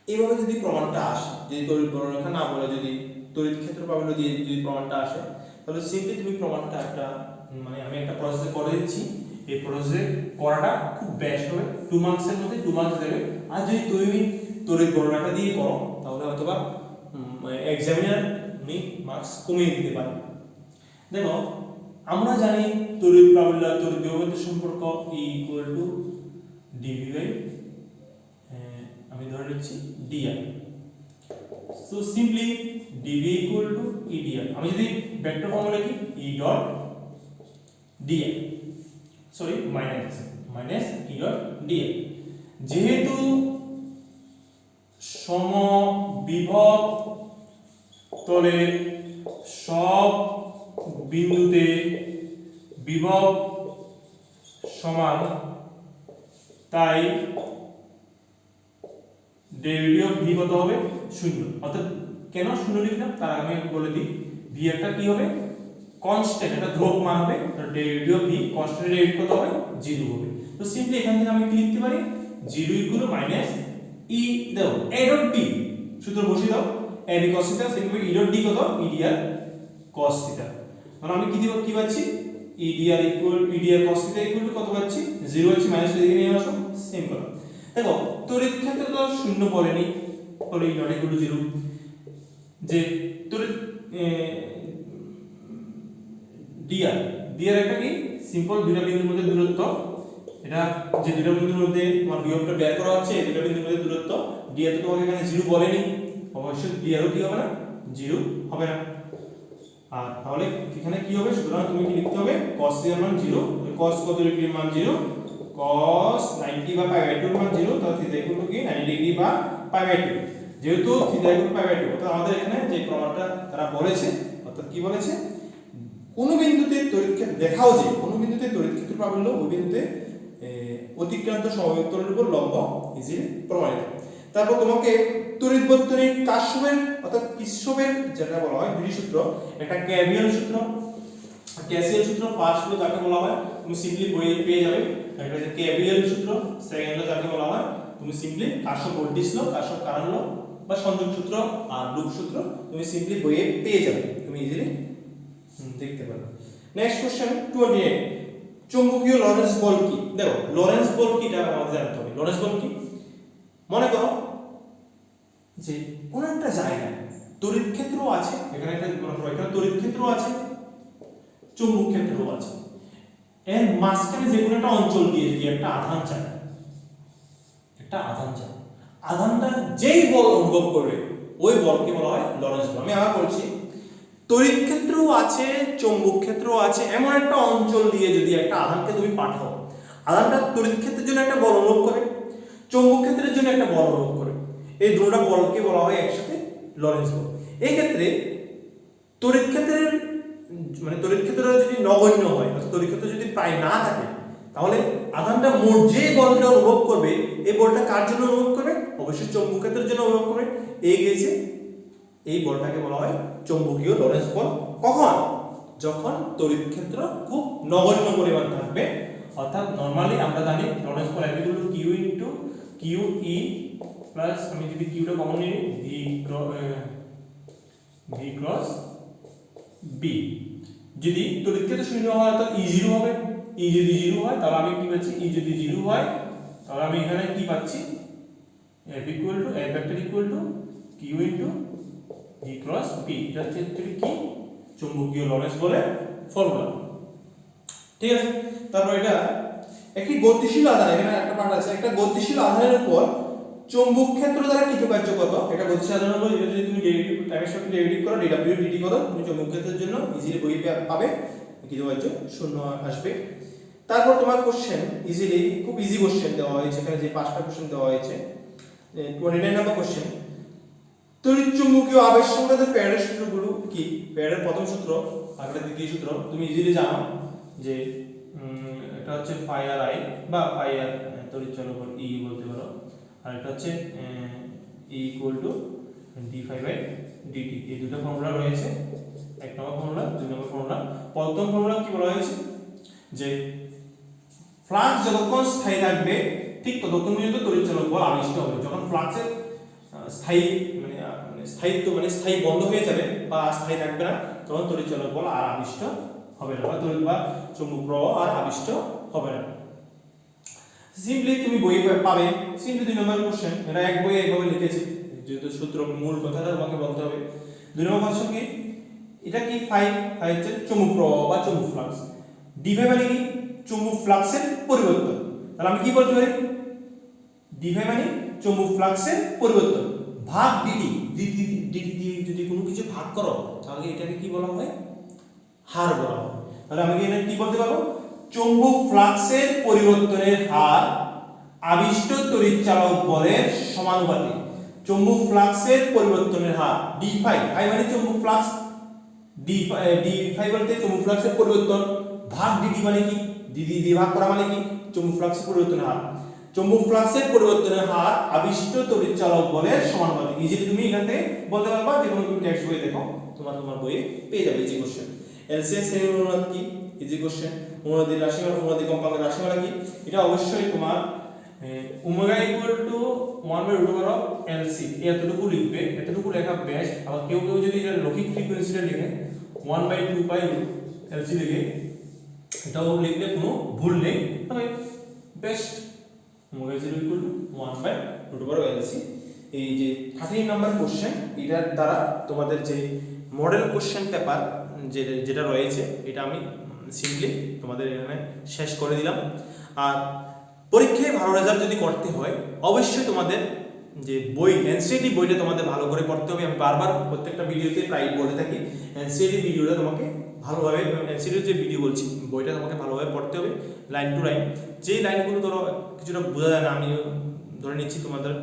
এইভাবে যদি প্রমাণটা আসে, যদি তড়িৎ বলরেখা না বলে যদি তড়িৎ ক্ষেত্র প্রাবল্য দিয়ে যদি প্রমাণটা আসে, তাহলে সিম্পলি তুমি প্রমাণটা আমি একটা প্রসেসে করে দিচ্ছি। এই প্রসেসে করাটা খুব বেস্ট হবে, 2 মার্কসের মধ্যে 2 মার্কস দেবে। আর যদি তুমি তড়িৎ বলরেখা দিয়ে করো, তাহলে হয়তোবা এক্সামিনার মার্কস কমিয়ে দিতে পারে। দেখো আমরা জানি তড়িৎ প্রাবল্য আর তড়িৎ বিভবের সম্পর্ক dV আমি ধরে নিচ্ছি dr। So simply dV dr। আমি যদি ভেক্টর ফর্মুলা লিখি E dot dr, sorry minus E dot dr। যেহেতু সমবিভব তলে সব বিন্দুতে বিভব সমান, তাই ডেরিভেটিভ অফ ভি কত হবে? 0। অর্থাৎ কেন 0 লিখলাম তার আগে আমি বলে দিই, ভি একটা কি হবে? কনস্ট্যান্ট, একটা ধ্রুবক মান হবে। তার derivative of V constant derivative কত হবে? 0 হবে। তো সিম্পলি এখান থেকে আমি কি লিখতে পারি? 0 ইকুয়াল মাইনাস ই দাও এ ডট বি, সূত্র বসিয়ে দাও, A B cos theta simply E dot D কত? E D R cos theta. মানে আমি কি পাচ্ছি? E D R cos theta equal কত পাচ্ছি? 0 হচ্ছে, মাইনাস এদিকে নিয়ে আসো, সিম্পল। দেখো তড়িৎ ক্ষেত্র তো 0 বলেনি, তাহলে ই নট ইকুয়াল টু 0। যে তড়িৎ ডিআর একটা কি সিম্পল দুটো বিন্দুর মধ্যে দূরত্ব। এটা যে দুটো বিন্দুর মধ্যে তোমার বিভবটা বের করা হচ্ছে, এই দুটো বিন্দুর মধ্যে দূরত্ব। ডিআর তো তোমাকে এখানে 0 বলেনি, অবশ্যই ডিআরও কি হবে না? 0 হবে না। আর তাহলে এখানে কি হবে? সুতরাং তুমি কি লিখতে হবে? cos এর মান 0, cos কত ডিগ্রির মান 0, cos 90 বা পাই বাই 2 এর মান 0, তাহলে থিটা ইকুয়াল টু কি 90 ডিগ্রি বা পাই বাই 2। যেহেতু থিটা ইকুয়াল পাই বাই 2, অর্থাৎ আমাদের এখানে যে প্রমাণটা তারা বলেছে, অর্থাৎ কি বলেছে, কোন বিন্দুতে তড়িৎ ক্ষেত্র দেখাও, যে কোন বিন্দুতে তড়িৎ ক্ষেত্র প্রাবল্য ওই বিন্দুতে অতিক্রান্ত সমবেতনের উপর লম্ব ইজিলি প্রমাণিত। তারপর তোমাকে তড়িৎ বর্তনীর কাশ্যপের অর্থাৎ কির্চফের যেটা বলা হয় দুই সূত্র, একটা ক্যাভিয়াল সূত্র, ক্যাসিয়াল সূত্র, ফার্স্ট হলো যাকে বলা হয় তুমি সিম্পলি বইয়ে পেয়ে যাবে, একটা হচ্ছে ক্যাভিয়াল সূত্র, সেকেন্ড হলো যাকে বলা হয় তুমি সিম্পলি কাশ্যপ ভোল্টেজ ল, কাশ্যপ কারেন্ট ল বা সংযোগ সূত্র আর লুপ সূত্র তুমি সিম্পলি বইয়ে পেয়ে যাবে, তুমি ইজিলি দেখতে পারবে। নেক্সট কোশ্চেন 28, চৌম্বকীয় লরেন্স বল কি? দেখো লরেন্স বল কি এটা আমাদের জানতে হবে। লরেন্স বল কি? মনে করো যে কোন একটা জায়গায় তড়িৎ ক্ষেত্র আছে, এখানে একটা মনে করো এখানে তড়িৎ ক্ষেত্র আছে, চৌম্বক ক্ষেত্র আছে, এর মাঝখানে যে কোনো একটা অঞ্চল দিয়ে যদি একটা আধান চায়, আধানটা যেই বল অনুভব করবে ওই বলকে বলা হয় লরেন্স বল। আমি আবার বলছি, তড়িৎ ক্ষেত্র আছে, চৌম্বক ক্ষেত্র আছে, এমন একটা অঞ্চল দিয়ে যদি একটা আধানকে তুমি পাঠাও, আধানটা তড়িৎ ক্ষেত্রের জন্য একটা বল অনুভব করে, চৌম্বক ক্ষেত্রের জন্য একটা বল অনুভব করে, এই দুটো বলকে বলা হয় একসাথে লরেন্স বল। এই ক্ষেত্রে তড়িৎ ক্ষেত্রের তড়িৎ ক্ষেত্র যদি নগণ্য হয়, তড়িৎ ক্ষেত্র যদি প্রায় না থাকে, তাহলে আধানটা মোট যে বলটা অনুভব করবে এই বলটা কার জন্য অনুভব করবে? অবশ্যই চৌম্বক ক্ষেত্রের জন্য অনুভব করবে। এই গেছে এই বলটাকে বলা হয় চৌম্বকীয় লরেন্স বল। কখন? যখন তড়িৎ ক্ষেত্র খুব নগণ্য পরিমাণ থাকবে। অর্থাৎ নরমালি আমরা জানি লরেন্স বল equal to Q into Q E plus, আমি যদি কিউটা কমন নিই, ভি ক্রস বি। যদি তড়িৎ ক্ষেত্র শূন্য হয় তো ই জিরো হবে। ই যদি জিরো হয় তাহলে আমি কি পাচ্ছি? ই যদি জিরো হয় তাহলে আমি এখানে কি পাচ্ছি? F equal to F vector equal to Q into V cross B. এটা হচ্ছে কি চৌম্বকীয় লরেন্স বলের ফর্মুলা। ঠিক আছে, তারপর এটা একটি গতিশীল আধান, এখানে একটা পার্ট আছে, একটা গতিশীল আধানের উপর চৌম্বক ক্ষেত্র দ্বারা কৃতকার্য কত? এটা গতিশীল আধান হলো, এটা যদি তুমি ডেরিভেটিভ টাইমের সাথে ডেরিভেটিভ করো, dw dt করো, তুমি চৌম্বক ক্ষেত্রের জন্য ইজিলি বই পাবে, কৃতকার্য শূন্য আসবে। তারপর তোমার কোশ্চেন ইজিলি, খুব ইজি কোশ্চেন দেওয়া হয়েছে এখানে, যে 5টা কোশ্চেন দেওয়া হয়েছে। 29 নম্বর কোশ্চেন, তড়িৎ চুম্বকীয় আবেশ সংক্রান্ত ফ্যারাডের সূত্রগুলো কি? ফ্যারাডের প্রথম সূত্র আর দ্বিতীয় সূত্র তুমি ইজিলি জানো, যে এটা হচ্ছে ফাই আর আই বা ফাই আর তড়িৎ চলক ই বলতে পারো, আর এটা হচ্ছে E equal to d phi by dt. এই দুটো ফর্মুলা রয়েছে, এক নম্বর ফর্মুলা, দুই নম্বর ফর্মুলা। প্রথম ফর্মুলা কি বলা হয়েছে? যে ফ্লাক্স যতক্ষণ স্থায়ী থাকবে ঠিক ততক্ষণ পর্যন্ত তড়িৎ চলক বল আবিষ্ট হবে। যখন ফ্লাক্সের স্থায়ী স্থায়িত্ব স্থায়ী বন্ধ হয়ে যাবে বা স্থায়ী থাকবে না, তখন তড়িৎ চলক বল আর আবিষ্ট হবে না, বা তড়িৎ বা চৌম্বক প্রবাহ আর আবিষ্ট হবে না। সিম্পলি তুমি বই পাবে, সিম্পলি 2 নম্বর কোশ্চেন, এটা এক বইয়ে এইভাবে লিখেছি, যেহেতু সূত্র মূল কথাটা তোমাকে বলতে হবে। 2 নম্বর কোশ্চেন কি? এটা কি ফাই হচ্ছে চৌম্বক প্রবাহ বা চৌম্বক ফ্লাক্স, ডি ফাই মানে কি? চৌম্বক ফ্লাক্সের পরিবর্তন। তাহলে আমি কি বলতে পারি? ডি ফাই মানে চৌম্বক ফ্লাক্সের পরিবর্তন ভাগ ডিটি। ডিটি দিয়ে যদি কোনো কিছু ভাগ করো তাহলে এটাকে কি বলা হয়? হার বলা হয়। তাহলে আমি এখানে কি বলতে পারবো? চৌম্বক ফ্লাক্সের পরিবর্তনের হার আবিষ্ট তড়িৎচালক বলের সমানুপাতিক। চৌম্বক ফ্লাক্সের পরিবর্তনের হার ডি ফাই, ফাই মানে চৌম্বক ফ্লাক্স, ডি ফাই বলতে চৌম্বক ফ্লাক্সের পরিবর্তন, ভাগ ডিটি মানে কি? ডিটি দিয়ে ভাগ করা মানে কি? চৌম্বক ফ্লাক্সের পরিবর্তনের হার। চৌম্বক ফ্লাক্সের পরিবর্তনের হার আবিষ্ট তড়িৎচালক বলের সমানুপাতিক। ইজিলি তুমি এখান থেকে বলতে পারবা, যে কোনো তুমি টেক্সট বই দেখো, তোমার বইয়ে পেয়ে যাবে ইজি কোশ্চেন। এলসিএস শ্রেণীর অনুনাদ কি? Easy question. অনুনাদির রাশিমালা, অনুনাদি কম্পাঙ্কের রাশিমালা কি? এটা অবশ্যই তোমার ওমেগা ইকুয়াল টু 1/√অফ এলসি, এতটুকু লিখবে, এতটুকু লেখা বেস্ট। আবার কেউ যদি এটা লৌকিক ফ্রিকোয়েন্সিটা লিখে 1/2 পাই এলসি লিখে, এটাও লিখলে কোনো ভুল নেই, তবে বেস্ট ওমেগা 0 ইকুয়াল টু 1/√অফ এলসি। এই যে 13 নাম্বার কোশ্চেন, এটার দ্বারা তোমাদের যে মডেল কোশ্চেন পেপার যেটা রয়েছে এটা আমি সিম্পলি তোমাদের এখানে শেষ করে দিলাম। আর পরীক্ষায় ভালো রেজাল্ট যদি করতে হয় অবশ্যই তোমাদের যে বই এনসিইআরটি বইটা তোমাদের ভালো করে পড়তে হবে। আমি বারবার প্রত্যেকটা ভিডিওতে প্রায় বলে থাকি, এনসিইআরটি ভিডিওটা তোমাকে ভালোভাবে, এনসিইআরটি যে ভিডিও বলছি বইটা তোমাকে ভালোভাবে পড়তে হবে, লাইন টু লাইন। যেই লাইনগুলো ধরো কিছুটা বোঝা যায় না, আমি ধরে নিচ্ছি তোমাদের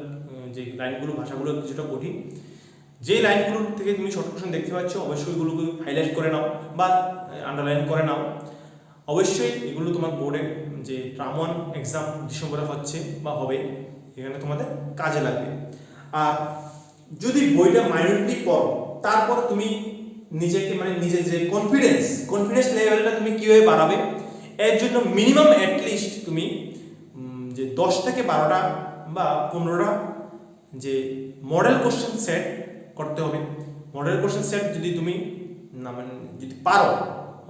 যে লাইনগুলো ভাষাগুলো কিছুটা কঠিন, যে লাইনগুলো থেকে তুমি শর্ট কোশ্চেন দেখতে পাচ্ছ অবশ্যই এগুলোকে হাইলাইট করে নাও বা আন্ডারলাইন করে নাও। অবশ্যই এগুলো তোমার বোর্ডে যে ট্রাম 1 এক্সাম ডিসেম্বরে হচ্ছে বা হবে, এখানে তোমাদের কাজে লাগবে। আর যদি বইটা মাইনরলি পড়ো, তারপর তুমি নিজেকে নিজের যে কনফিডেন্স লেভেলটা তুমি কীভাবে বাড়াবে, এর জন্য মিনিমাম অ্যাটলিস্ট তুমি যে 10 থেকে 12টা বা 15টা যে মডেল কোশ্চেন সেট করতে হবে। মডেল কোশ্চেন সেট যদি তুমি যদি পারো,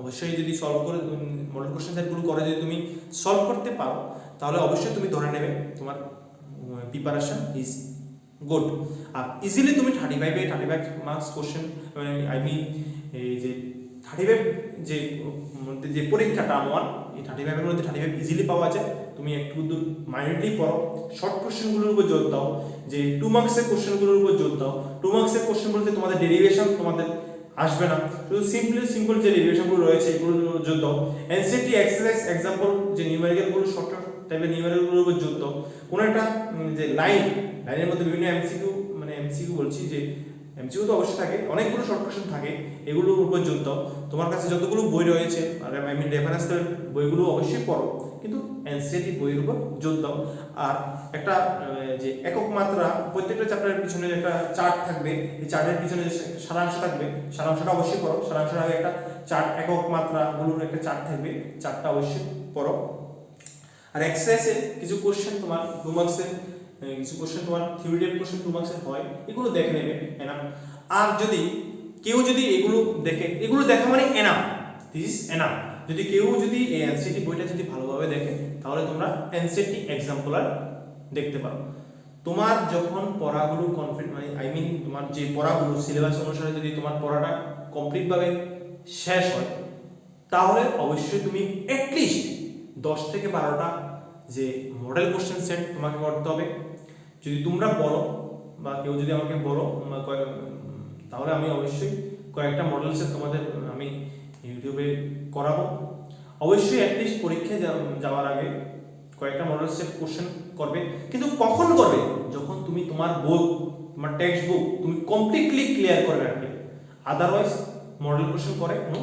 অবশ্যই যদি সলভ করে মডেল কোশ্চেন সেটগুলো করে যদি তুমি সলভ করতে পারো, তাহলে অবশ্যই তুমি ধরে নেবে তোমার প্রিপারেশন ইজ গুড। আর ইজিলি তুমি 35 মার্কস কোশ্চেন, আই মিন এই যে 35 যে পরীক্ষা টার্ম 1, এই 35-এর মধ্যে 35 ইজিলি পাওয়া যায়। তুমি একটু মাইন্ডলি পড়ো, শর্ট কোশ্চেনগুলোর উপর জোর দাও, যে 2 মার্কসের কোশ্চেনগুলোর উপর জোর দাও। 2 মার্কসের কোশ্চেন বলতে তোমাদের ডেরিভেশন তোমাদের আসবে না, শুধু সিম্পল যে ডেরিভেশনগুলো রয়েছে এগুলোর উপর জোর দাও। এনসিইআরটি এক্সারসাইজ এক্সাম্পল যে নিউমেরিক্যালগুলো শর্ট টাইপের নিউমেরিক্যালগুলোর উপর জোর দাও। কোনো একটা যে লাইনের মধ্যে বিভিন্ন এমসিকিউ বলছি, যে এমসিকিউ তো অবশ্যই থাকে, অনেকগুলো শর্ট কোশ্চেন থাকে, এগুলোর উপর জোর দাও। তোমার কাছে যতগুলো বই রয়েছে আর আই মিন রেফারেন্সের বইগুলো অবশ্যই পড়ো, কিন্তু এনসিইআরটি বইয়ের উপর জোর দাও। আর একটা যে একক মাত্রা, প্রত্যেকটা চ্যাপ্টারের পিছনে একটা চার্ট থাকবে, এই চার্টের পিছনে যে সারাংশ থাকবে, সারাংশটা অবশ্যই পড়ো। সারাংশের আগে একটা চার্ট, একক মাত্রাগুলোর একটা চার্ট থাকবে, চার্টটা অবশ্যই পড়ো। আর এক্সারসাইজে কিছু কোশ্চেন তোমার 2 মার্কসের, কিছু কোশ্চেন তোমার থিওরিটিক্যাল কোশ্চেন 2 মার্কসের হয়, এগুলো দেখে নেবে এনাফ। আর যদি কেউ যদি এগুলো দেখে, এগুলো দেখা মানে এনাফ, দিস ইজ এনাফ। যদি কেউ যদি এই এনসিটি বইটা যদি ভালোভাবে দেখে, তাহলে তোমরা এনসিটি এক্সাম্পলার দেখতে পারো। তোমার যখন পড়াগুলো কমপ্লিট, মানে আই মিন তোমার যে পড়াগুলো সিলেবাস অনুসারে যদি তোমার পড়াটা কমপ্লিটভাবে শেষ হয়, তাহলে অবশ্যই তুমি অ্যাটলিস্ট 10 থেকে 12টা যে মডেল কোশ্চেন সেট তোমাকে করতে হবে। যদি তোমরা বলো বা কেউ যদি আমাকে বলো, তাহলে আমি অবশ্যই কয়েকটা মডেল সেট তোমাদের আমি ইউটিউবে করাবো। অবশ্যই অ্যাটলিস্ট পরীক্ষায় যাওয়ার আগে কয়েকটা মডেল সেট কোশ্চেন করবে, কিন্তু কখন করবে? যখন তুমি তোমার বই, তোমার টেক্সট বুক তুমি কমপ্লিটলি ক্লিয়ার করে রাখবে। আদারওয়াইজ মডেল কোশ্চেন করে কোনো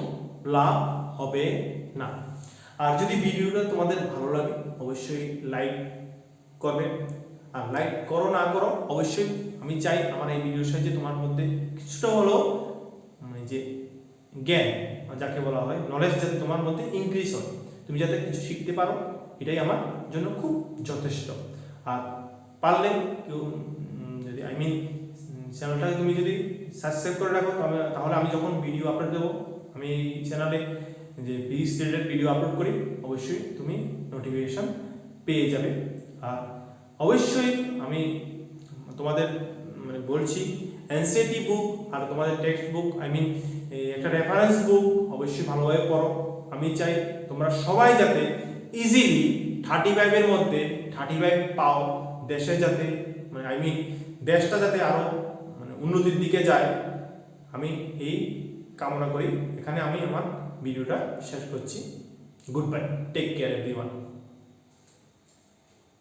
লাভ হবে না। আর যদি ভিডিওটা তোমাদের ভালো লাগে, অবশ্যই লাইক করবে। আর লাইক করো না করো, অবশ্যই আমি চাই আমার এই ভিডিওর সাহায্যে তোমার মধ্যে কিছুটা হলেও মানে যে জ্ঞান, যাকে বলা হয় নলেজ, যাতে তোমার মধ্যে ইনক্রিজ হয়, তুমি যাতে কিছু শিখতে পারো, এটাই আমার জন্য খুব যথেষ্ট। আর পারলে কেউ যদি আই মিন চ্যানেলটাকে তুমি যদি সাবস্ক্রাইব করে রাখো, তাহলে আমি যখন ভিডিও আপলোড দেবো, আমি চ্যানেলে যে ফিজিক্স রিলেটেড ভিডিও আপলোড করি, অবশ্যই তুমি নোটিফিকেশন পেয়ে যাবে। আর অবশ্যই আমি তোমাদের মানে বলছি, এনসিইআরটি বুক আর তোমাদের টেক্সট বুক, আই মিন একটা রেফারেন্স বুক অবশ্যই ভালোভাবে পড়ো। আমি চাই তোমরা সবাই যাতে ইজিলি 35 এর মধ্যে 35 পাও, দেশে যাতে মানে আই মিন দেশটা যাতে আরো মানে উন্নতির দিকে যায়, আমি এই কামনা করি। এখানে আমি আমার ভিডিওটা শেষ করছি। Goodbye, take care everyone.